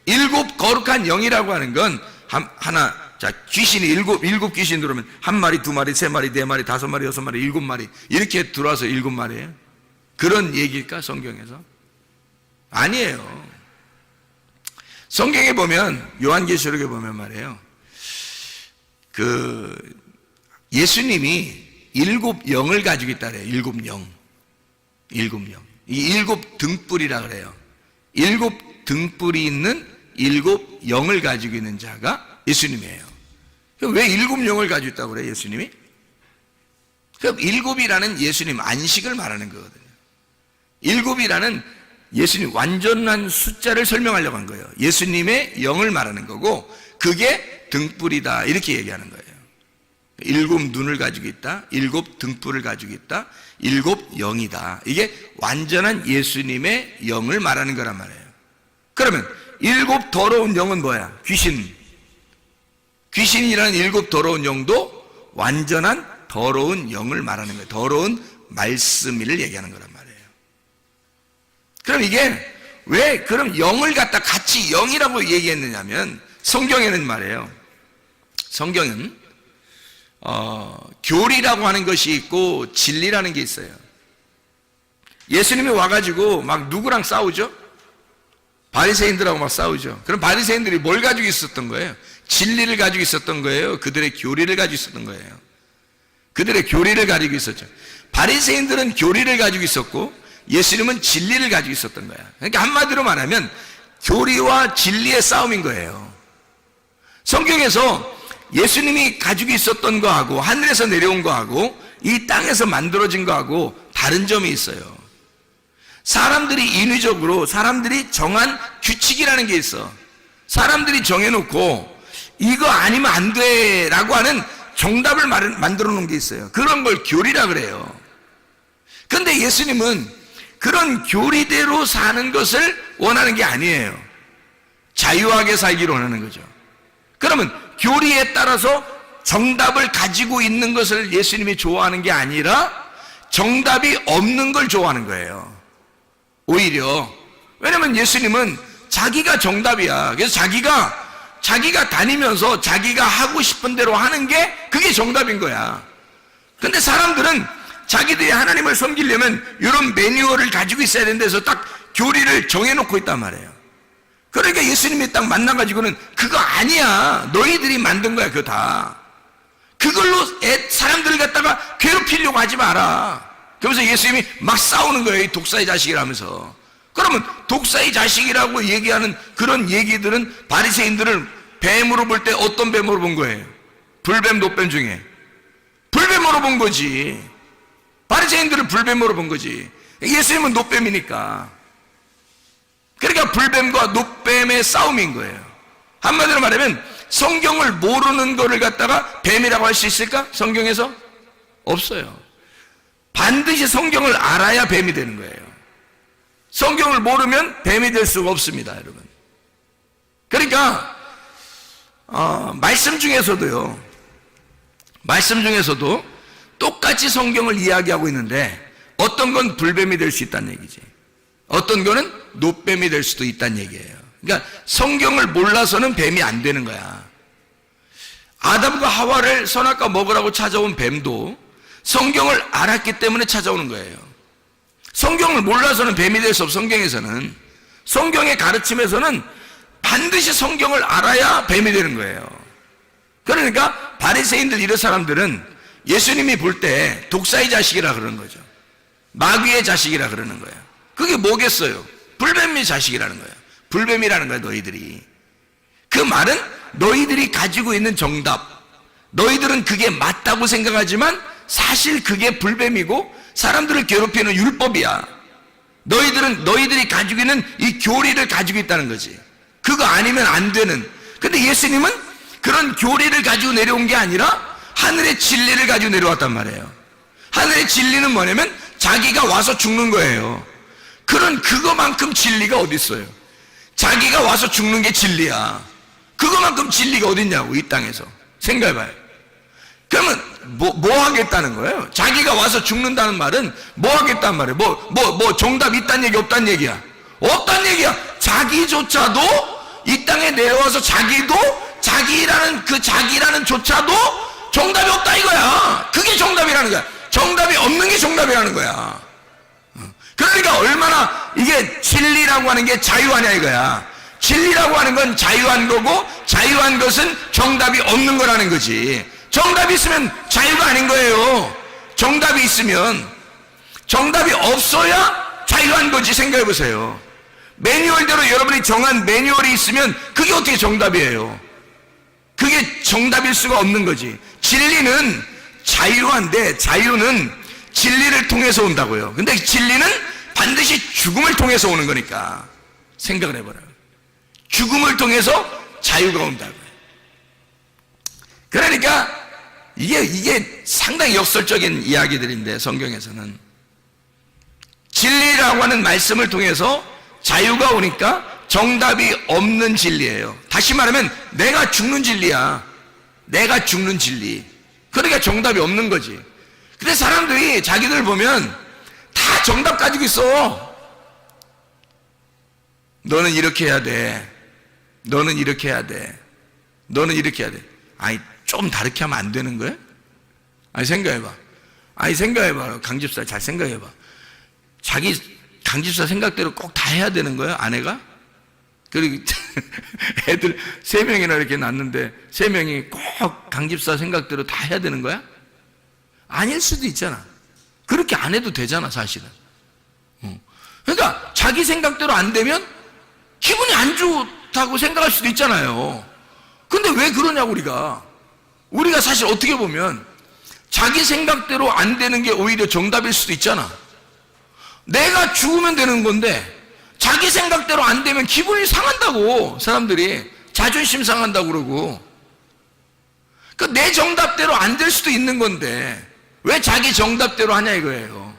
S2: 7 거룩한 영이라고 하는 건 하나, 자, 귀신이 7 귀신 들어오면 1마리, 2마리, 3마리, 4마리, 5마리, 6마리, 7마리 이렇게 들어와서 7마리예요. 그런 얘기일까, 성경에서? 아니에요. 성경에 보면, 요한계시록에 보면 말이에요, 예수님이 7 영을 가지고 있다래요. 7 영. 이 7 등불이라 그래요. 7 등불이 있는 7 영을 가지고 있는 자가 예수님이에요. 왜 7 영을 가지고 있다고 그래요, 예수님이? 그 7이라는 예수님 안식을 말하는 거거든요. 7이라는 예수님 완전한 숫자를 설명하려고 한 거예요. 예수님의 영을 말하는 거고, 그게 등불이다, 이렇게 얘기하는 거예요. 7 눈을 가지고 있다, 7 등불을 가지고 있다, 7 영이다. 이게 완전한 예수님의 영을 말하는 거란 말이에요. 그러면 7 더러운 영은 뭐야? 귀신이라는 7 더러운 영도 완전한 더러운 영을 말하는 거예요. 더러운 말씀을 얘기하는 거란 말이에요. 그럼 이게 왜 그럼 영을 갖다 같이 영이라고 얘기했느냐면, 성경에는 말이에요, 성경은 교리라고 하는 것이 있고 진리라는 게 있어요. 예수님이 와가지고 막 누구랑 싸우죠? 바리새인들하고 막 싸우죠. 그럼 바리새인들이 뭘 가지고 있었던 거예요? 진리를 가지고 있었던 거예요? 그들의 교리를 가지고 있었던 거예요? 그들의 교리를 가지고 있었죠. 바리새인들은 교리를 가지고 있었고 예수님은 진리를 가지고 있었던 거야. 그러니까 한마디로 말하면 교리와 진리의 싸움인 거예요. 성경에서 예수님이 가지고 있었던 거하고 하늘에서 내려온 거하고 이 땅에서 만들어진 거하고 다른 점이 있어요. 사람들이 인위적으로 사람들이 정한 규칙이라는 게 있어. 사람들이 정해놓고 이거 아니면 안 돼 라고 하는 정답을 만들어 놓은 게 있어요. 그런 걸 교리라 그래요. 그런데 예수님은 그런 교리대로 사는 것을 원하는 게 아니에요. 자유하게 살기를 원하는 거죠. 그러면 교리에 따라서 정답을 가지고 있는 것을 예수님이 좋아하는 게 아니라 정답이 없는 걸 좋아하는 거예요. 오히려. 왜냐면 예수님은 자기가 정답이야. 그래서 자기가 다니면서 자기가 하고 싶은 대로 하는 게 그게 정답인 거야. 근데 사람들은 자기들이 하나님을 섬기려면 이런 매뉴얼을 가지고 있어야 된다 해서 딱 교리를 정해놓고 있단 말이에요. 그러니까 예수님이 딱 만나가지고는 그거 아니야. 너희들이 만든 거야, 그거 다. 그걸로 사람들을 갖다가 괴롭히려고 하지 마라. 그러면서 예수님이 막 싸우는 거예요. 이 독사의 자식이라면서. 그러면 독사의 자식이라고 얘기하는 그런 얘기들은 바리새인들을 뱀으로 볼 때 어떤 뱀으로 본 거예요? 불뱀, 노뱀 중에 불뱀으로 본 거지. 바리새인들을 불뱀으로 본 거지. 예수님은 노뱀이니까. 그러니까 불뱀과 노뱀의 싸움인 거예요. 한마디로 말하면 성경을 모르는 거를 갖다가 뱀이라고 할 수 있을까? 성경에서? 없어요. 반드시 성경을 알아야 뱀이 되는 거예요. 성경을 모르면 뱀이 될 수가 없습니다, 여러분. 그러니까 말씀 중에서도 똑같이 성경을 이야기하고 있는데 어떤 건 불뱀이 될 수 있다는 얘기지. 어떤 거는 노뱀이 될 수도 있다는 얘기예요. 그러니까 성경을 몰라서는 뱀이 안 되는 거야. 아담과 하와를 선악과 먹으라고 찾아온 뱀도 성경을 알았기 때문에 찾아오는 거예요. 성경을 몰라서는 뱀이 될 수 없어. 성경에서는, 성경의 가르침에서는 반드시 성경을 알아야 뱀이 되는 거예요. 그러니까 바리새인들 이런 사람들은 예수님이 볼 때 독사의 자식이라 그러는 거죠. 마귀의 자식이라 그러는 거예요. 그게 뭐겠어요? 불뱀의 자식이라는 거예요. 불뱀이라는 거예요, 너희들이. 그 말은 너희들이 가지고 있는 정답, 너희들은 그게 맞다고 생각하지만 사실 그게 불뱀이고 사람들을 괴롭히는 율법이야. 너희들이 가지고 있는 이 교리를 가지고 있다는 거지. 그거 아니면 안 되는. 근데 예수님은 그런 교리를 가지고 내려온 게 아니라 하늘의 진리를 가지고 내려왔단 말이에요. 하늘의 진리는 뭐냐면 자기가 와서 죽는 거예요. 그거만큼 진리가 어디 있어요? 자기가 와서 죽는 게 진리야. 그거만큼 진리가 어디 있냐고, 이 땅에서. 생각해봐요. 그러면 뭐 하겠다는 거예요? 자기가 와서 죽는다는 말은 뭐 하겠다는 말이에요? 정답 있다는 얘기, 없다는 얘기야? 없다는 얘기야. 자기조차도 이 땅에 내려와서 자기라는 조차도 정답이 없다 이거야. 그게 정답이라는 거야. 정답이 없는 게 정답이라는 거야. 그러니까 얼마나 이게 진리라고 하는 게 자유하냐 이거야. 진리라고 하는 건 자유한 거고 자유한 것은 정답이 없는 거라는 거지. 정답이 있으면 자유가 아닌 거예요. 정답이 있으면, 정답이 없어야 자유한 거지. 생각해 보세요. 매뉴얼대로 여러분이 정한 매뉴얼이 있으면 그게 어떻게 정답이에요? 그게 정답일 수가 없는 거지. 진리는 자유한데 자유는 진리를 통해서 온다고요. 근데 진리는 반드시 죽음을 통해서 오는 거니까 생각을 해보라고. 죽음을 통해서 자유가 온다고요. 그러니까 이게 상당히 역설적인 이야기들인데 성경에서는 진리라고 하는 말씀을 통해서 자유가 오니까 정답이 없는 진리예요. 다시 말하면 내가 죽는 진리야. 내가 죽는 진리. 그러니까 정답이 없는 거지. 근데 사람들이 자기들 보면 다 정답 가지고 있어. 너는 이렇게 해야 돼. 너는 이렇게 해야 돼. 너는 이렇게 해야 돼. 아니, 좀 다르게 하면 안 되는 거야? 아니, 생각해봐. 아니, 생각해봐. 강집사 잘 생각해봐. 자기 강집사 생각대로 꼭 다 해야 되는 거야, 아내가? 그리고 애들 3명이나 이렇게 낳는데 3명이 꼭 강집사 생각대로 다 해야 되는 거야? 아닐 수도 있잖아. 그렇게 안 해도 되잖아, 사실은. 그러니까 자기 생각대로 안 되면 기분이 안 좋다고 생각할 수도 있잖아요. 근데 왜 그러냐고, 우리가 사실 어떻게 보면 자기 생각대로 안 되는 게 오히려 정답일 수도 있잖아. 내가 죽으면 되는 건데 자기 생각대로 안 되면 기분이 상한다고. 사람들이 자존심 상한다고 그러고. 그러니까 내 정답대로 안 될 수도 있는 건데 왜 자기 정답대로 하냐 이거예요.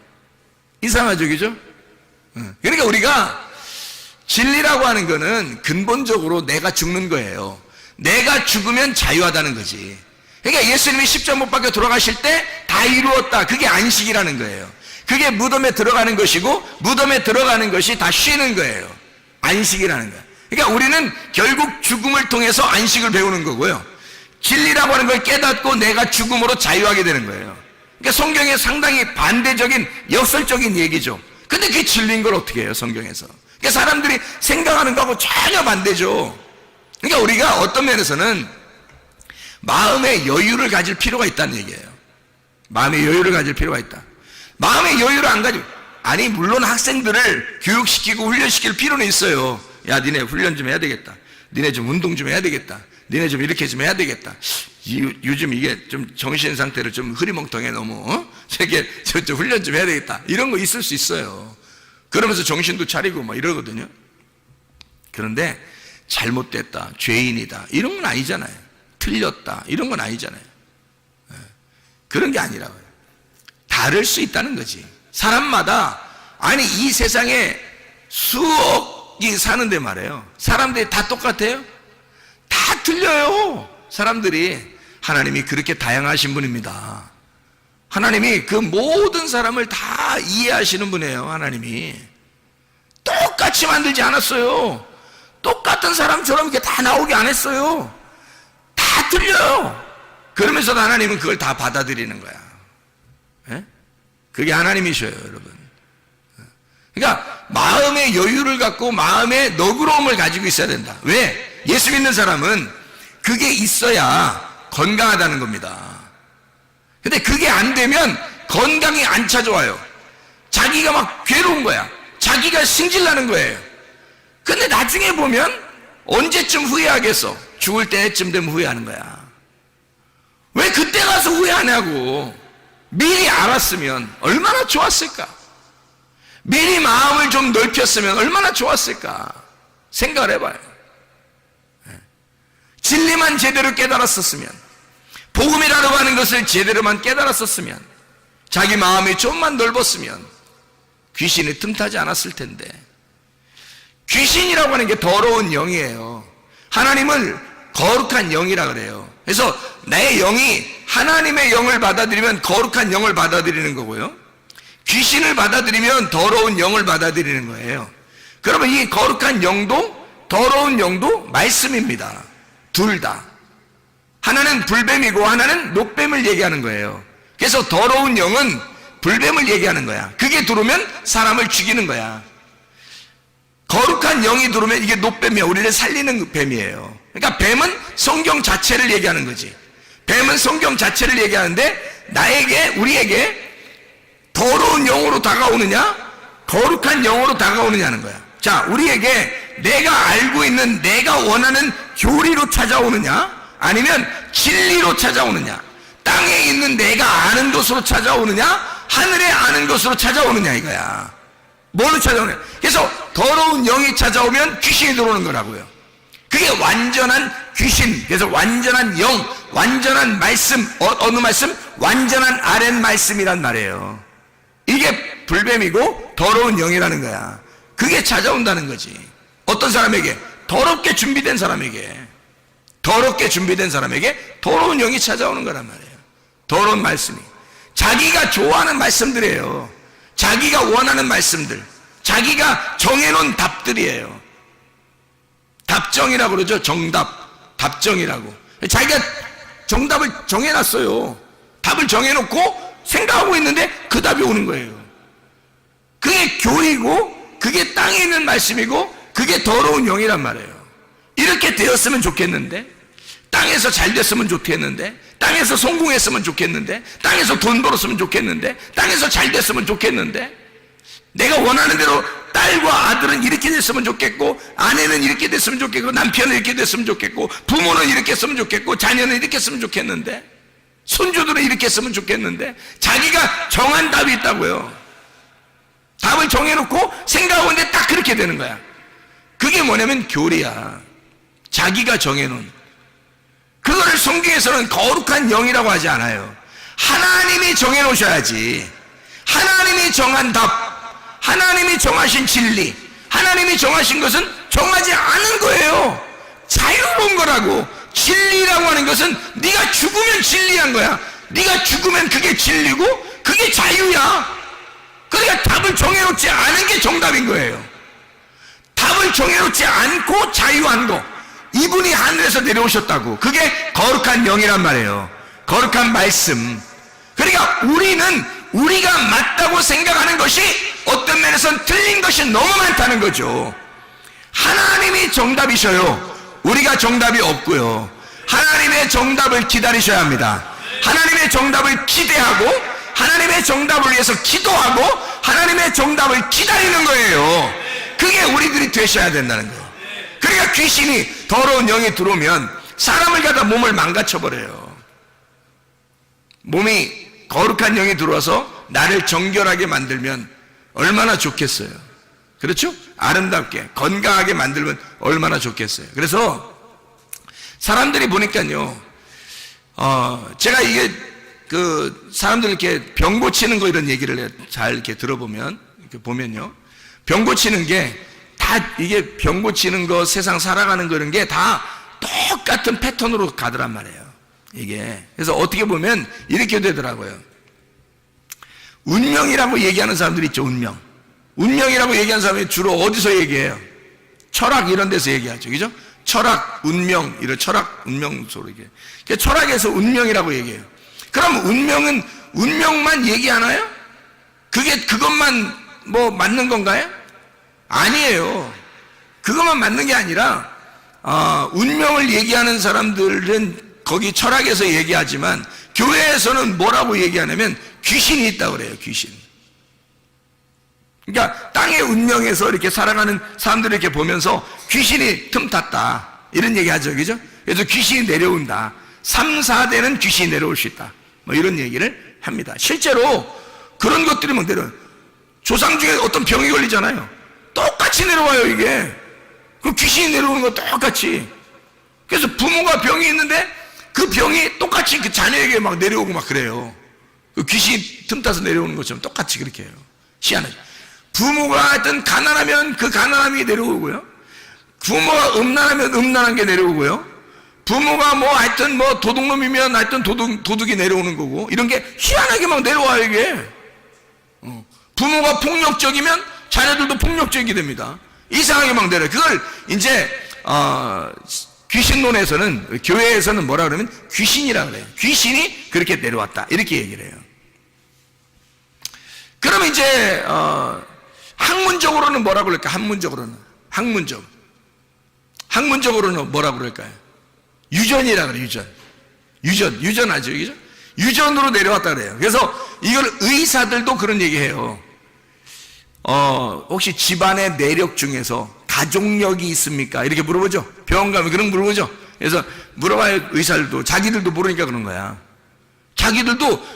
S2: 이상하죠, 그죠? 그러니까 우리가 진리라고 하는 거는 근본적으로 내가 죽는 거예요. 내가 죽으면 자유하다는 거지. 그러니까 예수님이 십자가 못 박혀 돌아가실 때 다 이루었다. 그게 안식이라는 거예요. 그게 무덤에 들어가는 것이고 무덤에 들어가는 것이 다 쉬는 거예요. 안식이라는 거예요. 그러니까 우리는 결국 죽음을 통해서 안식을 배우는 거고요. 진리라고 하는 걸 깨닫고 내가 죽음으로 자유하게 되는 거예요. 그러니까 성경에 상당히 반대적인 역설적인 얘기죠. 근데 그게 진리인 걸 어떻게 해요, 성경에서? 그러니까 사람들이 생각하는 거하고 전혀 반대죠. 그러니까 우리가 어떤 면에서는 마음의 여유를 가질 필요가 있다는 얘기예요. 마음의 여유를 가질 필요가 있다. 마음의 여유를 안 가지고, 아니 물론 학생들을 교육시키고 훈련시킬 필요는 있어요. 야, 니네 훈련 좀 해야 되겠다. 니네 좀 운동 좀 해야 되겠다. 니네 좀 이렇게 좀 해야 되겠다. 요즘 이게 좀 정신 상태를 좀 흐리멍텅해 너무. 저게 좀 훈련 좀 해야 되겠다. 이런 거 있을 수 있어요. 그러면서 정신도 차리고 막 이러거든요. 그런데 잘못됐다, 죄인이다 이런 건 아니잖아요. 틀렸다 이런 건 아니잖아요. 그런 게 아니라고요. 다를 수 있다는 거지. 사람마다, 아니 이 세상에 수억이 사는데 말이에요. 사람들이 다 똑같아요? 다 틀려요. 사람들이. 하나님이 그렇게 다양하신 분입니다. 하나님이 그 모든 사람을 다 이해하시는 분이에요. 하나님이 똑같이 만들지 않았어요. 똑같은 사람처럼 이렇게 다 나오게 안 했어요. 다 틀려요. 그러면서도 하나님은 그걸 다 받아들이는 거야. 예? 그게 하나님이셔요, 여러분. 그러니까 마음의 여유를 갖고 마음의 너그러움을 가지고 있어야 된다. 왜? 예수 믿는 사람은 그게 있어야 건강하다는 겁니다. 근데 그게 안 되면 건강이 안 찾아와요. 자기가 막 괴로운 거야. 자기가 승질나는 거예요. 근데 나중에 보면 언제쯤 후회하겠어? 죽을 때쯤 되면 후회하는 거야. 왜 그때 가서 후회하냐고. 미리 알았으면 얼마나 좋았을까? 미리 마음을 좀 넓혔으면 얼마나 좋았을까? 생각을 해봐요. 진리만 제대로 깨달았었으면, 복음이라고 하는 것을 제대로만 깨달았었으면, 자기 마음이 좀만 넓었으면 귀신이 틈타지 않았을 텐데. 귀신이라고 하는 게 더러운 영이에요. 하나님을 거룩한 영이라 그래요. 그래서 내 영이 하나님의 영을 받아들이면 거룩한 영을 받아들이는 거고요. 귀신을 받아들이면 더러운 영을 받아들이는 거예요. 그러면 이 거룩한 영도 더러운 영도 말씀입니다. 둘 다. 하나는 불뱀이고 하나는 녹뱀을 얘기하는 거예요. 그래서 더러운 영은 불뱀을 얘기하는 거야. 그게 들어오면 사람을 죽이는 거야. 거룩한 영이 들어오면 이게 녹뱀이야. 우리를 살리는 뱀이에요. 그러니까 뱀은 성경 자체를 얘기하는 거지. 뱀은 성경 자체를 얘기하는데 나에게, 우리에게 더러운 영으로 다가오느냐 거룩한 영으로 다가오느냐는 거야. 자, 우리에게 내가 알고 있는 내가 원하는 교리로 찾아오느냐 아니면 진리로 찾아오느냐, 땅에 있는 내가 아는 것으로 찾아오느냐 하늘에 아는 것으로 찾아오느냐 이거야. 뭘로 찾아오느냐. 그래서 더러운 영이 찾아오면 귀신이 들어오는 거라고요. 그게 완전한 귀신. 그래서 완전한 영, 완전한 말씀. 어느 말씀? 완전한 아랫 말씀이란 말이에요. 이게 불뱀이고 더러운 영이라는 거야. 그게 찾아온다는 거지. 어떤 사람에게? 더럽게 준비된 사람에게. 더럽게 준비된 사람에게 더러운 영이 찾아오는 거란 말이에요. 더러운 말씀이. 자기가 좋아하는 말씀들이에요. 자기가 원하는 말씀들, 자기가 정해놓은 답들이에요. 답정이라고 그러죠. 정답, 답정이라고. 자기가 정답을 정해놨어요. 답을 정해놓고 생각하고 있는데 그 답이 오는 거예요. 그게 교리고, 그게 땅에 있는 말씀이고, 그게 더러운 영이란 말이에요. 이렇게 되었으면 좋겠는데, 땅에서 잘 됐으면 좋겠는데, 땅에서 성공했으면 좋겠는데, 땅에서 돈 벌었으면 좋겠는데, 땅에서 잘 됐으면 좋겠는데, 내가 원하는 대로 딸과 아들은 이렇게 됐으면 좋겠고, 아내는 이렇게 됐으면 좋겠고, 남편은 이렇게 됐으면 좋겠고, 부모는 이렇게 했으면 좋겠고, 자녀는 이렇게 했으면 좋겠는데, 손주들은 이렇게 했으면 좋겠는데, 자기가 정한 답이 있다고요. 답을 정해놓고 생각하고 있는데 딱 그렇게 되는 거야. 그게 뭐냐면 교리야. 자기가 정해놓은. 그거를 성경에서는 거룩한 영이라고 하지 않아요. 하나님이 정해놓으셔야지. 하나님이 정한 답, 하나님이 정하신 진리, 하나님이 정하신 것은 정하지 않은 거예요. 자유로운 거라고. 진리라고 하는 것은 네가 죽으면 진리한 거야. 네가 죽으면 그게 진리고 그게 자유야. 그러니까 답을 정해놓지 않은 게 정답인 거예요. 답을 정해놓지 않고 자유한 거, 이분이 하늘에서 내려오셨다고. 그게 거룩한 영이란 말이에요. 거룩한 말씀. 그러니까 우리는 우리가 맞다고 생각하는 것이 어떤 면에서는 틀린 것이 너무 많다는 거죠. 하나님이 정답이셔요. 우리가 정답이 없고요. 하나님의 정답을 기다리셔야 합니다. 하나님의 정답을 기대하고, 하나님의 정답을 위해서 기도하고, 하나님의 정답을 기다리는 거예요. 그게 우리들이 되셔야 된다는 거예요. 그러니까 귀신이, 더러운 영이 들어오면 사람을 갖다 몸을 망가쳐버려요. 몸이 거룩한 영이 들어와서 나를 정결하게 만들면 얼마나 좋겠어요. 그렇죠? 아름답게 건강하게 만들면 얼마나 좋겠어요. 그래서 사람들이 보니까요, 제가 이게 사람들 이렇게 병 고치는 거 이런 얘기를 잘 이렇게 들어보면, 이렇게 보면요, 병 고치는 게 다, 이게 병 고치는 거, 세상 살아가는 거 이런 게 다 똑같은 패턴으로 가더란 말이에요. 이게. 그래서 어떻게 보면 이렇게 되더라고요. 운명이라고 얘기하는 사람들 있죠, 운명. 운명이라고 얘기하는 사람이 주로 어디서 얘기해요? 철학 이런 데서 얘기하죠. 그죠? 철학, 운명, 이런 철학, 운명 소리 얘기해요. 철학에서 운명이라고 얘기해요. 그럼 운명은 운명만 얘기하나요? 그것만 뭐 맞는 건가요? 아니에요. 그것만 맞는 게 아니라, 운명을 얘기하는 사람들은 거기 철학에서 얘기하지만 교회에서는 뭐라고 얘기하냐면 귀신이 있다고 그래요. 귀신. 그러니까 땅의 운명에서 이렇게 살아가는 사람들을 이렇게 보면서 귀신이 틈탔다 이런 얘기 하죠. 그죠? 그래서 귀신이 내려온다. 3, 4대는 귀신이 내려올 수 있다. 뭐 이런 얘기를 합니다. 실제로 그런 것들이 뭐 조상 중에 어떤 병이 걸리잖아요. 똑같이 내려와요, 이게. 그 귀신이 내려오는 거 똑같이. 그래서 부모가 병이 있는데 그 병이 똑같이 그 자녀에게 막 내려오고 막 그래요. 그 귀신이 틈타서 내려오는 것처럼 똑같이 그렇게 해요. 희한하죠. 부모가 하여튼 가난하면 그 가난함이 내려오고요. 부모가 음란하면 음란한 게 내려오고요. 부모가 뭐 하여튼 뭐 도둑놈이면 하여튼 도둑이 내려오는 거고, 이런 게 희한하게 막 내려와요, 이게. 부모가 폭력적이면 자녀들도 폭력적이게 됩니다. 이상하게 막 내려요. 그걸 이제, 귀신론에서는, 교회에서는 뭐라 그러면 귀신이라 그래요. 귀신이 그렇게 내려왔다. 이렇게 얘기를 해요. 그러면 이제, 학문적으로는 뭐라고 그럴까요? 학문적으로는 뭐라고 그럴까요? 유전이라 그래요, 유전하죠, 그죠? 유전으로 내려왔다 그래요. 그래서 이걸 의사들도 그런 얘기해요. 혹시 집안의 내력 중에서 가족력이 있습니까? 이렇게 물어보죠. 병원 가면 그런 거 물어보죠. 그래서 물어봐요, 의사들도. 자기들도 모르니까 그런 거야. 자기들도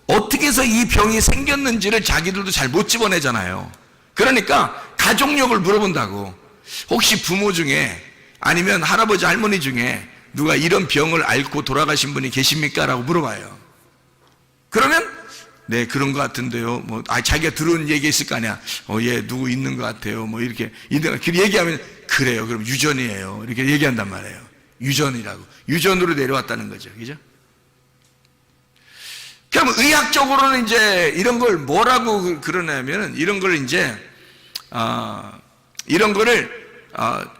S2: 어떻게 해서 이 병이 생겼는지를 자기들도 잘 못 집어내잖아요. 그러니까 가족력을 물어본다고. 혹시 부모 중에 아니면 할아버지 할머니 중에 누가 이런 병을 앓고 돌아가신 분이 계십니까? 라고 물어봐요. 그러면 네, 그런 것 같은데요. 뭐, 자기가 들은 얘기 있을 거 아니야. 예, 누구 있는 것 같아요. 뭐, 이렇게 얘기하면, 그래요. 그럼 유전이에요. 이렇게 얘기한단 말이에요. 유전이라고. 유전으로 내려왔다는 거죠. 그죠? 그럼 의학적으로는 이제 이런 걸 뭐라고 그러냐면은 이런 걸 이제 이런 거를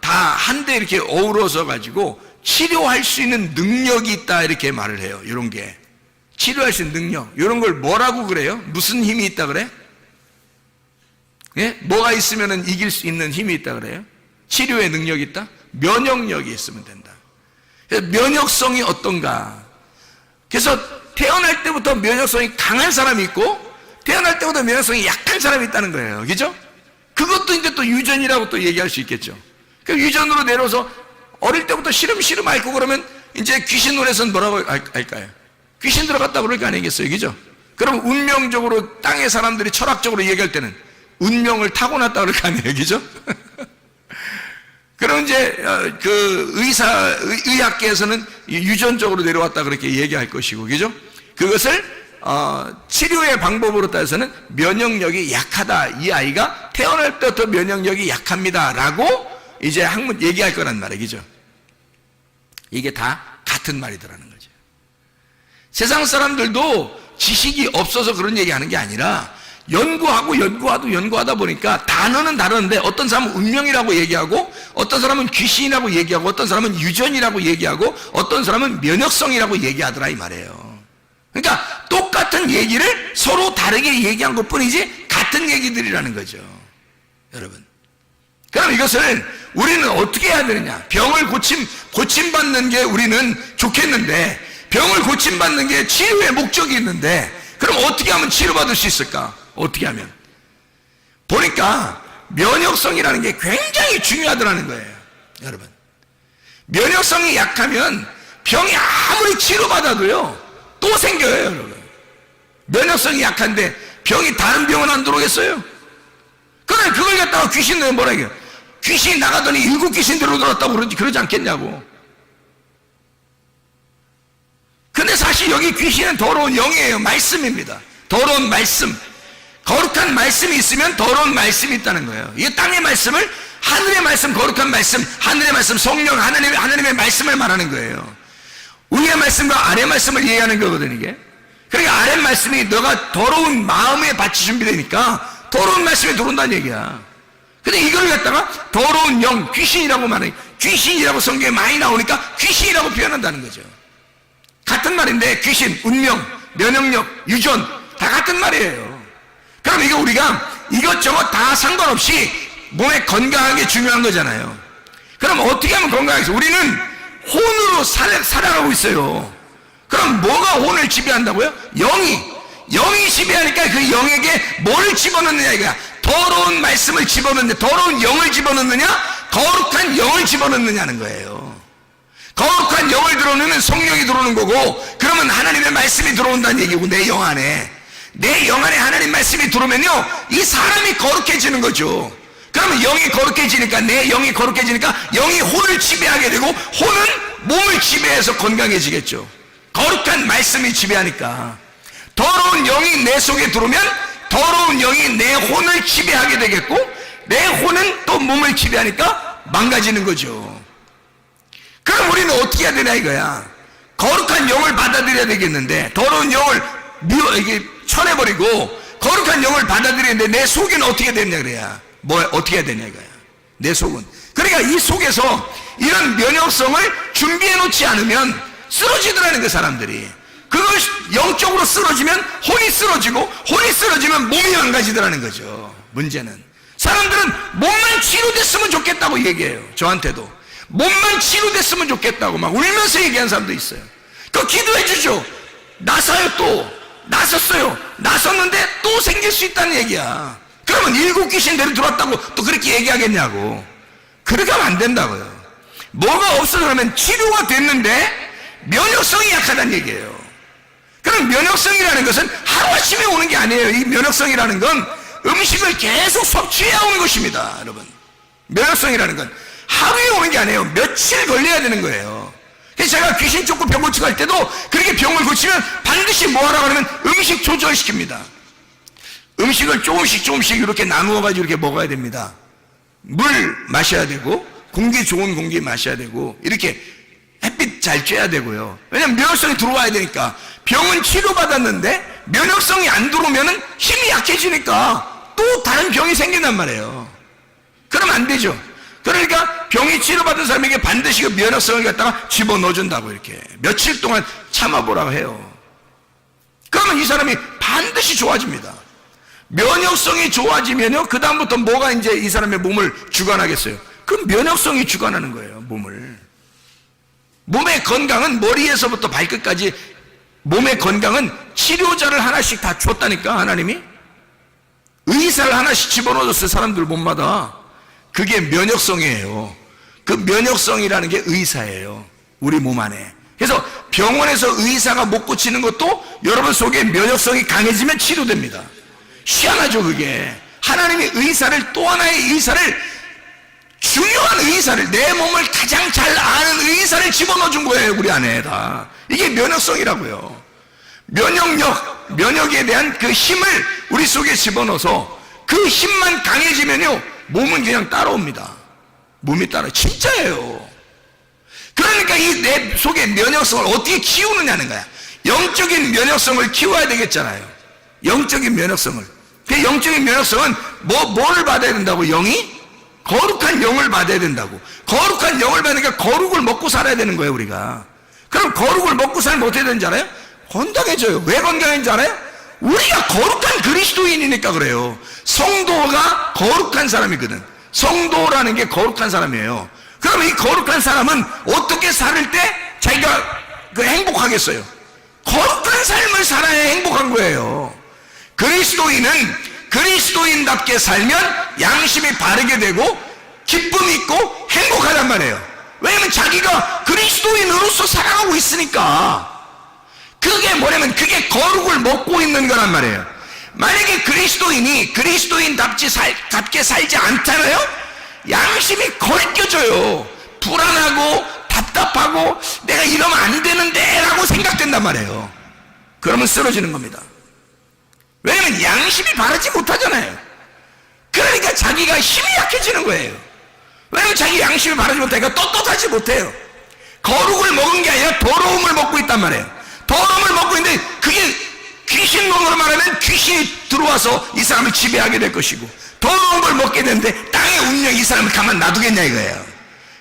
S2: 다 한데 이렇게 어우러서 가지고 치료할 수 있는 능력이 있다 이렇게 말을 해요. 이런 게 치료할 수 있는 능력, 이런 걸 뭐라고 그래요? 무슨 힘이 있다 그래? 예? 뭐가 있으면은 이길 수 있는 힘이 있다 그래요? 치료의 능력이 있다? 면역력이 있으면 된다. 그래서 면역성이 어떤가? 그래서 태어날 때부터 면역성이 강한 사람이 있고 태어날 때부터 면역성이 약한 사람이 있다는 거예요. 그죠? 그것도 이제 또 유전이라고 또 얘기할 수 있겠죠. 그 유전으로 내려서 어릴 때부터 시름 앓고 그러면 이제 귀신 노래에서는 뭐라고 할까요? 귀신 들어갔다 그럴 거 아니겠어요. 그죠? 그럼 운명적으로 땅의 사람들이 철학적으로 얘기할 때는 운명을 타고났다 그럴 거 아니에요. 그죠? 그럼 이제 그 의학계에서는 유전적으로 내려왔다 그렇게 얘기할 것이고, 그죠? 그것을 치료의 방법으로 따져서는 면역력이 약하다. 이 아이가 태어날 때부터 면역력이 약합니다라고 이제 학문 얘기할 거란 말이에요. 그죠? 이게 다 같은 말이더라는 거죠. 세상 사람들도 지식이 없어서 그런 얘기하는 게 아니라 연구하다 보니까 단어는 다른데 어떤 사람은 운명이라고 얘기하고 어떤 사람은 귀신이라고 얘기하고 어떤 사람은 유전이라고 얘기하고 어떤 사람은 면역성이라고 얘기하더라 이 말이에요. 그러니까 똑같은 얘기를 서로 다르게 얘기한 것뿐이지 같은 얘기들이라는 거죠. 여러분, 그럼 이것을 우리는 어떻게 해야 되느냐? 병을 고침받는 게 우리는 좋겠는데 병을 고침받는 게 치료의 목적이 있는데 그럼 어떻게 하면 치료받을 수 있을까? 어떻게 하면? 보니까 면역성이라는 게 굉장히 중요하더라는 거예요. 여러분, 면역성이 약하면 병이 아무리 치료받아도요 또 생겨요. 여러분, 면역성이 약한데 병이 다른 병은 안 들어오겠어요? 그래, 그걸 갖다가 귀신은 뭐라 해요? 귀신이 나가더니 7 귀신 들어들었다고 그러지 않겠냐고. 근데 사실 여기 귀신은 더러운 영이에요. 말씀입니다. 더러운 말씀, 거룩한 말씀이 있으면 더러운 말씀이 있다는 거예요. 이 땅의 말씀을 하늘의 말씀, 거룩한 말씀, 하늘의 말씀, 성령, 하나님의 말씀을 말하는 거예요. 위의 말씀과 아래 말씀을 이해하는 거거든요, 이게. 그러니까 아래 말씀이 너가 더러운 마음의 밭이 준비되니까 더러운 말씀이 들어온다는 얘기야. 근데 이걸 갖다가 더러운 영, 귀신이라고 말해. 귀신이라고 성경에 많이 나오니까 귀신이라고 표현한다는 거죠. 같은 말인데 귀신, 운명, 면역력, 유전 다 같은 말이에요. 그럼 이거 우리가 이것저것 다 상관없이 몸에 건강한 게 중요한 거잖아요. 그럼 어떻게 하면 건강하겠어요? 우리는 혼으로 살아가고 있어요. 그럼 뭐가 혼을 지배한다고요? 영이 지배하니까 그 영에게 뭘 집어넣느냐 이거야. 더러운 말씀을 집어넣느냐, 더러운 영을 집어넣느냐, 거룩한 영을 집어넣느냐는 거예요. 거룩한 영을 들어오면 성령이 들어오는 거고, 그러면 하나님의 말씀이 들어온다는 얘기고, 내 영 안에 하나님 말씀이 들어오면요 이 사람이 거룩해지는 거죠. 그러면 영이 거룩해지니까, 내 영이 거룩해지니까 영이 혼을 지배하게 되고, 혼은 몸을 지배해서 건강해지겠죠. 거룩한 말씀이 지배하니까. 더러운 영이 내 속에 들어오면 더러운 영이 내 혼을 지배하게 되겠고, 내 혼은 또 몸을 지배하니까 망가지는 거죠. 그럼 우리는 어떻게 해야 되냐 이거야. 거룩한 영을 받아들여야 되겠는데, 더러운 영을 쳐내버리고 거룩한 영을 받아들이는데 내 속에는 어떻게 되냐 그래야. 어떻게 해야 되냐 이거야. 내 속은. 그러니까 이 속에서 이런 면역성을 준비해 놓지 않으면 쓰러지더라는 그 사람들이. 그걸 영적으로 쓰러지면 혼이 쓰러지고, 혼이 쓰러지면 몸이 망가지더라는 거죠. 문제는 사람들은 몸만 치료됐으면 좋겠다고 얘기해요. 저한테도 몸만 치료됐으면 좋겠다고 막 울면서 얘기하는 사람도 있어요. 그 기도해 주죠. 나서요. 또 나섰어요. 나섰는데 또 생길 수 있다는 얘기야. 그러면 7 귀신 내려 들어왔다고 또 그렇게 얘기하겠냐고. 그렇게 하면 안 된다고요. 뭐가 없어 그러면 치료가 됐는데 면역성이 약하다는 얘기예요. 그럼 면역성이라는 것은 하루아침에 오는 게 아니에요. 이 면역성이라는 건 음식을 계속 섭취해 오는 것입니다. 여러분, 면역성이라는 건 하루에 오는 게 아니에요. 며칠 걸려야 되는 거예요. 그래서 제가 귀신 쫓고 병 고치고 할 때도 그렇게 병을 고치면 반드시 뭐 하라고 하면 음식 조절시킵니다. 음식을 조금씩 이렇게 나누어 가지고 이렇게 먹어야 됩니다. 물 마셔야 되고, 공기 좋은 공기 마셔야 되고, 이렇게 햇빛 잘 쬐야 되고요. 왜냐면 면역성이 들어와야 되니까. 병은 치료받았는데 면역성이 안 들어오면 힘이 약해지니까 또 다른 병이 생긴단 말이에요. 그러면 안 되죠. 그러니까 병이 치료받은 사람에게 반드시 그 면역성을 갖다가 집어넣어준다고 이렇게 며칠 동안 참아보라고 해요. 그러면 이 사람이 반드시 좋아집니다. 면역성이 좋아지면요, 그 다음부터 뭐가 이제 이 사람의 몸을 주관하겠어요? 그 면역성이 주관하는 거예요, 몸을. 몸의 건강은 머리에서부터 발끝까지 몸의 건강은 치료자를 하나씩 다 줬다니까, 하나님이. 의사를 하나씩 집어넣어줬어요, 사람들 몸마다. 그게 면역성이에요. 그 면역성이라는 게 의사예요, 우리 몸 안에. 그래서 병원에서 의사가 못 고치는 것도 여러분 속에 면역성이 강해지면 치료됩니다. 희한하죠, 그게. 하나님이 의사를, 또 하나의 의사를, 중요한 의사를, 내 몸을 가장 잘 아는 의사를 집어넣어 준 거예요, 우리 안에다. 이게 면역성이라고요. 면역에 대한 그 힘을 우리 속에 집어넣어서 그 힘만 강해지면요, 몸은 그냥 따라옵니다. 몸이 따라. 진짜예요. 그러니까 이 내 속의 면역성을 어떻게 키우느냐는 거야. 영적인 면역성을 키워야 되겠잖아요. 영적인 면역성을. 그 영적인 면역성은 뭐를 받아야 된다고? 영이? 거룩한 영을 받아야 된다고. 거룩한 영을 받으니까 거룩을 먹고 살아야 되는 거예요, 우리가. 그럼 거룩을 먹고 살면 어떻게 되는지 알아요? 건강해져요. 왜 건강해진지 알아요? 우리가 거룩한 그리스도인이니까 그래요. 성도가 거룩한 사람이거든. 성도라는 게 거룩한 사람이에요. 그럼 이 거룩한 사람은 어떻게 살 때 자기가 행복하겠어요? 거룩한 삶을 살아야 행복한 거예요. 그리스도인은 그리스도인답게 살면 양심이 바르게 되고 기쁨이 있고 행복하단 말이에요. 왜냐면 자기가 그리스도인으로서 살아가고 있으니까. 그게 뭐냐면 그게 거룩을 먹고 있는 거란 말이에요. 만약에 그리스도인이 그리스도인답게 살지 않잖아요? 양심이 거리껴져요. 불안하고 답답하고 내가 이러면 안 되는데 라고 생각된단 말이에요. 그러면 쓰러지는 겁니다. 왜냐면 양심이 바르지 못하잖아요. 그러니까 자기가 힘이 약해지는 거예요. 왜냐면 자기 양심이 바르지 못하니까 떳떳하지 못해요. 거룩을 먹은 게 아니라 더러움을 먹고 있단 말이에요. 더러움을 먹고 있는데 그게 귀신론으로 말하면 귀신이 들어와서 이 사람을 지배하게 될 것이고, 더러운 걸 먹게 되는데 땅의 운명이 이 사람을 가만 놔두겠냐 이거예요.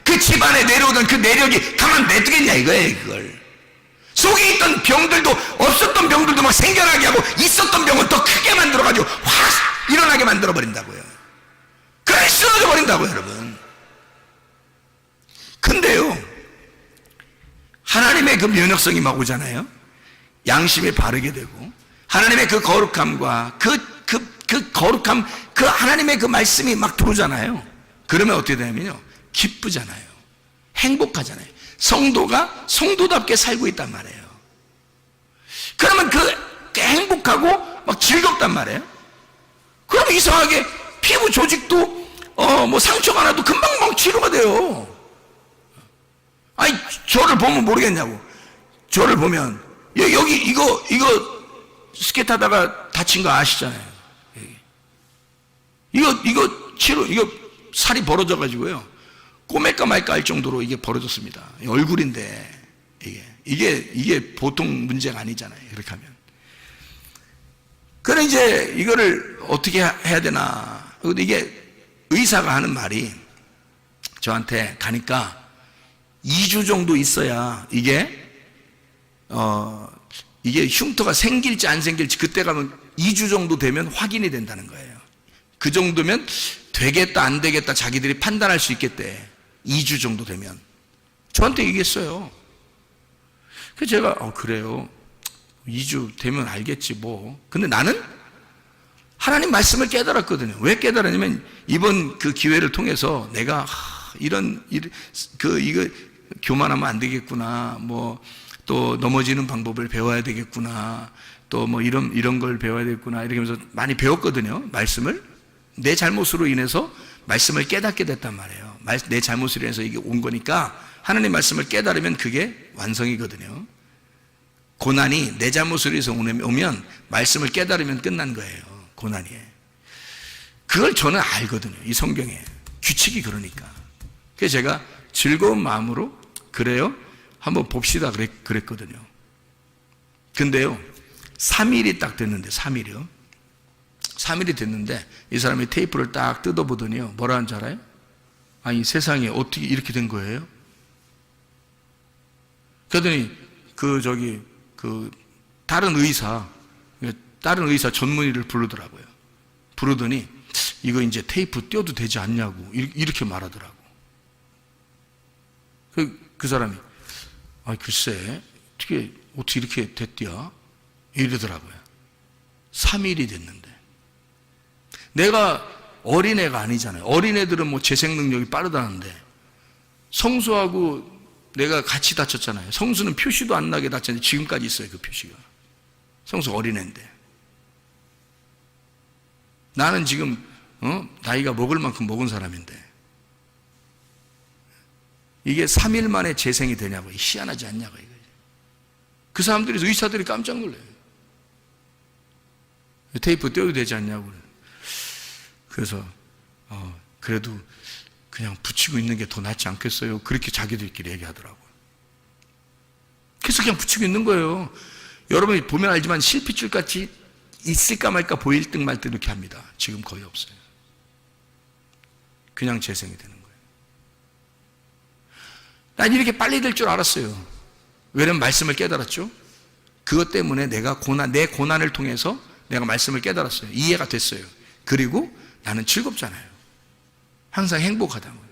S2: 그 집안에 내려오던 그 내력이 가만 놔두겠냐 이거예요. 그걸 속에 있던 병들도, 없었던 병들도 막 생겨나게 하고 있었던 병은 더 크게 만들어가지고 확 일어나게 만들어버린다고요. 그래 쓰러져 버린다고요, 여러분. 근데요, 하나님의 그 면역성이 막 오잖아요. 양심이 바르게 되고 하나님의 그 거룩함과 그 거룩함, 그 하나님의 그 말씀이 막 들어오잖아요. 그러면 어떻게 되냐면요, 기쁘잖아요. 행복하잖아요. 성도가 성도답게 살고 있단 말이에요. 그러면 그 행복하고 막 즐겁단 말이에요. 그럼 이상하게 피부 조직도 뭐 상처가 나도 금방 막 치료가 돼요. 아니, 저를 보면 모르겠냐고. 저를 보면 여기 이거 스케이트 하다가 다친 거 아시잖아요. 이거 치료, 이거 살이 벌어져 가지고요, 꼬맬까 말까 할 정도로 이게 벌어졌습니다. 얼굴인데 이게 보통 문제가 아니잖아요, 이렇게 하면. 그래 이제 이거를 어떻게 해야 되나. 근데 이게 의사가 하는 말이, 저한테 가니까 2주 정도 있어야 이게 흉터가 생길지 안 생길지, 그때 가면 2주 정도 되면 확인이 된다는 거예요. 그 정도면 되겠다 안 되겠다 자기들이 판단할 수 있겠대. 2주 정도 되면. 저한테 얘기했어요. 그래서 제가 그래요, 2주 되면 알겠지 뭐. 근데 나는 하나님 말씀을 깨달았거든요. 왜 깨달았냐면, 이번 그 기회를 통해서 내가 이거 교만하면 안 되겠구나, 뭐 또 넘어지는 방법을 배워야 되겠구나, 또 뭐 이런 걸 배워야 되겠구나, 이렇게 하면서 많이 배웠거든요. 말씀을. 내 잘못으로 인해서 말씀을 깨닫게 됐단 말이에요. 내 잘못으로 인해서 이게 온 거니까 하나님 말씀을 깨달으면 그게 완성이거든요. 고난이 내 잘못으로 인해서 오면 말씀을 깨달으면 끝난 거예요, 고난이. 그걸 저는 알거든요, 이 성경에 규칙이. 그러니까 그래서 제가 즐거운 마음으로, 그래요, 한번 봅시다 그랬거든요. 근데요 3일이 딱 됐는데 3일이 됐는데 이 사람이 테이프를 딱 뜯어보더니요 뭐라 하는지 알아요? 아니 세상에 어떻게 이렇게 된 거예요? 그러더니 다른 의사 전문의를 부르더라고요. 부르더니 이거 이제 테이프 떼어도 되지 않냐고 이렇게 말하더라고. 그 사람이 글쎄 어떻게 이렇게 됐디야? 이러더라고요. 3일이 됐는데 내가 어린애가 아니잖아요. 어린애들은 뭐 재생 능력이 빠르다는데 성수하고 내가 같이 다쳤잖아요. 성수는 표시도 안 나게 다쳤는데 지금까지 있어요. 그 표시가. 성수 어린애인데 나는 지금 나이가 먹을 만큼 먹은 사람인데 이게 3일 만에 재생이 되냐고. 희한하지 않냐고. 그 사람들이 의사들이 깜짝 놀라요. 테이프 떼어도 되지 않냐고. 그래서 그래도 그냥 붙이고 있는 게 더 낫지 않겠어요? 그렇게 자기들끼리 얘기하더라고요. 그래서 그냥 붙이고 있는 거예요. 여러분이 보면 알지만 실핏줄 같이 있을까 말까 보일 듯 말 듯 이렇게 합니다. 지금 거의 없어요. 그냥 재생이 되는 거예요. 난 이렇게 빨리 될 줄 알았어요. 왜냐면 말씀을 깨달았죠. 그것 때문에 내 고난을 통해서 내가 말씀을 깨달았어요. 이해가 됐어요. 그리고 나는 즐겁잖아요. 항상 행복하다고요.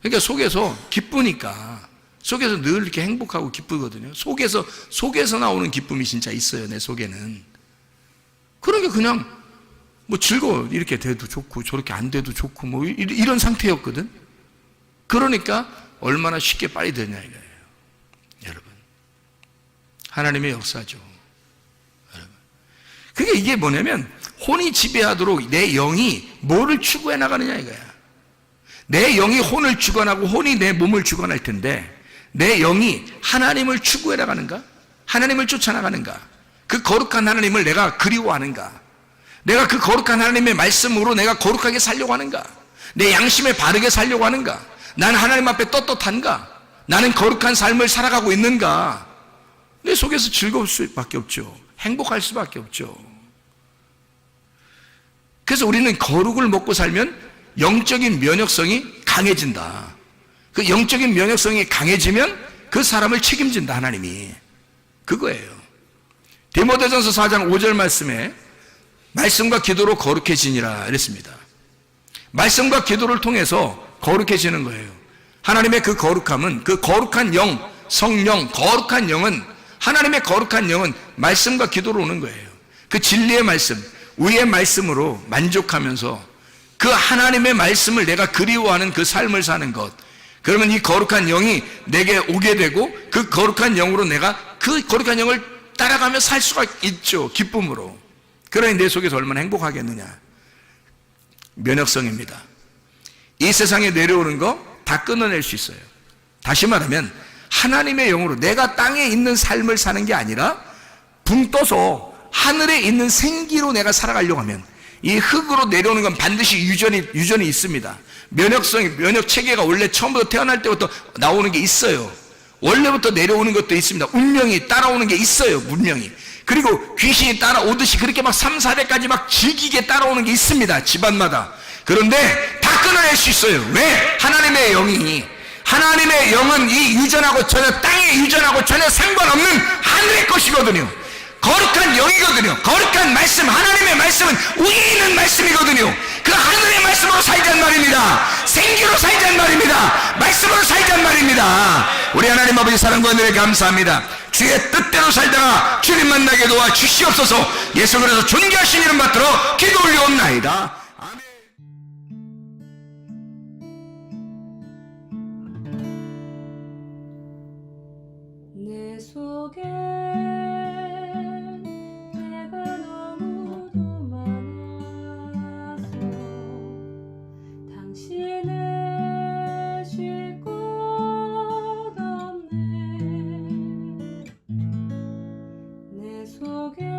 S2: 그러니까 속에서 기쁘니까 속에서 늘 이렇게 행복하고 기쁘거든요. 속에서 나오는 기쁨이 진짜 있어요. 내 속에는. 그러니까 그냥 뭐 즐거워. 이렇게 돼도 좋고 저렇게 안 돼도 좋고 뭐 이런 상태였거든. 그러니까 얼마나 쉽게 빨리 되냐 이거예요. 여러분. 하나님의 역사죠. 여러분. 그게 이게 뭐냐면 혼이 지배하도록 내 영이 뭐를 추구해 나가느냐 이거야. 내 영이 혼을 주관하고 혼이 내 몸을 주관할 텐데 내 영이 하나님을 추구해 나가는가? 하나님을 쫓아나가는가? 그 거룩한 하나님을 내가 그리워하는가? 내가 그 거룩한 하나님의 말씀으로 내가 거룩하게 살려고 하는가? 내 양심에 바르게 살려고 하는가? 나는 하나님 앞에 떳떳한가? 나는 거룩한 삶을 살아가고 있는가? 내 속에서 즐거울 수밖에 없죠. 행복할 수밖에 없죠. 그래서 우리는 거룩을 먹고 살면 영적인 면역성이 강해진다. 그 영적인 면역성이 강해지면 그 사람을 책임진다 하나님이. 그거예요. 디모데전서 4장 5절 말씀에 말씀과 기도로 거룩해지니라 이랬습니다. 말씀과 기도를 통해서 거룩해지는 거예요. 하나님의 그 거룩함은 그 거룩한 영, 성령, 거룩한 영은 하나님의 거룩한 영은 말씀과 기도로 오는 거예요. 그 진리의 말씀, 의의 말씀으로 만족하면서 그 하나님의 말씀을 내가 그리워하는 그 삶을 사는 것. 그러면 이 거룩한 영이 내게 오게 되고 그 거룩한 영으로 내가 그 거룩한 영을 따라가며 살 수가 있죠. 기쁨으로. 그러니 내 속에서 얼마나 행복하겠느냐. 면역성입니다. 이 세상에 내려오는 거 다 끊어낼 수 있어요. 다시 말하면 하나님의 영으로 내가 땅에 있는 삶을 사는 게 아니라 붕 떠서 하늘에 있는 생기로 내가 살아가려고 하면 이 흙으로 내려오는 건 반드시 유전이 있습니다. 면역 체계가 원래 처음부터 태어날 때부터 나오는 게 있어요. 원래부터 내려오는 것도 있습니다. 운명이 따라오는 게 있어요. 운명이. 그리고 귀신이 따라오듯이 그렇게 막 3, 4대까지 막 질기게 따라오는 게 있습니다. 집안마다. 그런데 다 끊어낼 수 있어요. 왜? 하나님의 영은 이 유전하고 전혀 땅의 유전하고 전혀 상관없는 하늘의 것이거든요. 거룩한 영이거든요. 거룩한 말씀, 하나님의 말씀은 위에 있는 말씀이거든요. 그 하늘의 말씀으로 살자는 말입니다. 생기로 살자는 말입니다. 말씀으로 살자는 말입니다. 우리 하나님 아버지 사랑과 은혜에 감사합니다. 주의 뜻대로 살다가 주님 만나게 도와 주시옵소서. 예수 그리스도 존귀하신 이름 받들어 기도 올리옵나이다. 아멘.
S1: 내 속에 내가 너무도 많아서 당신을 쉴 곳 없네. 내 속에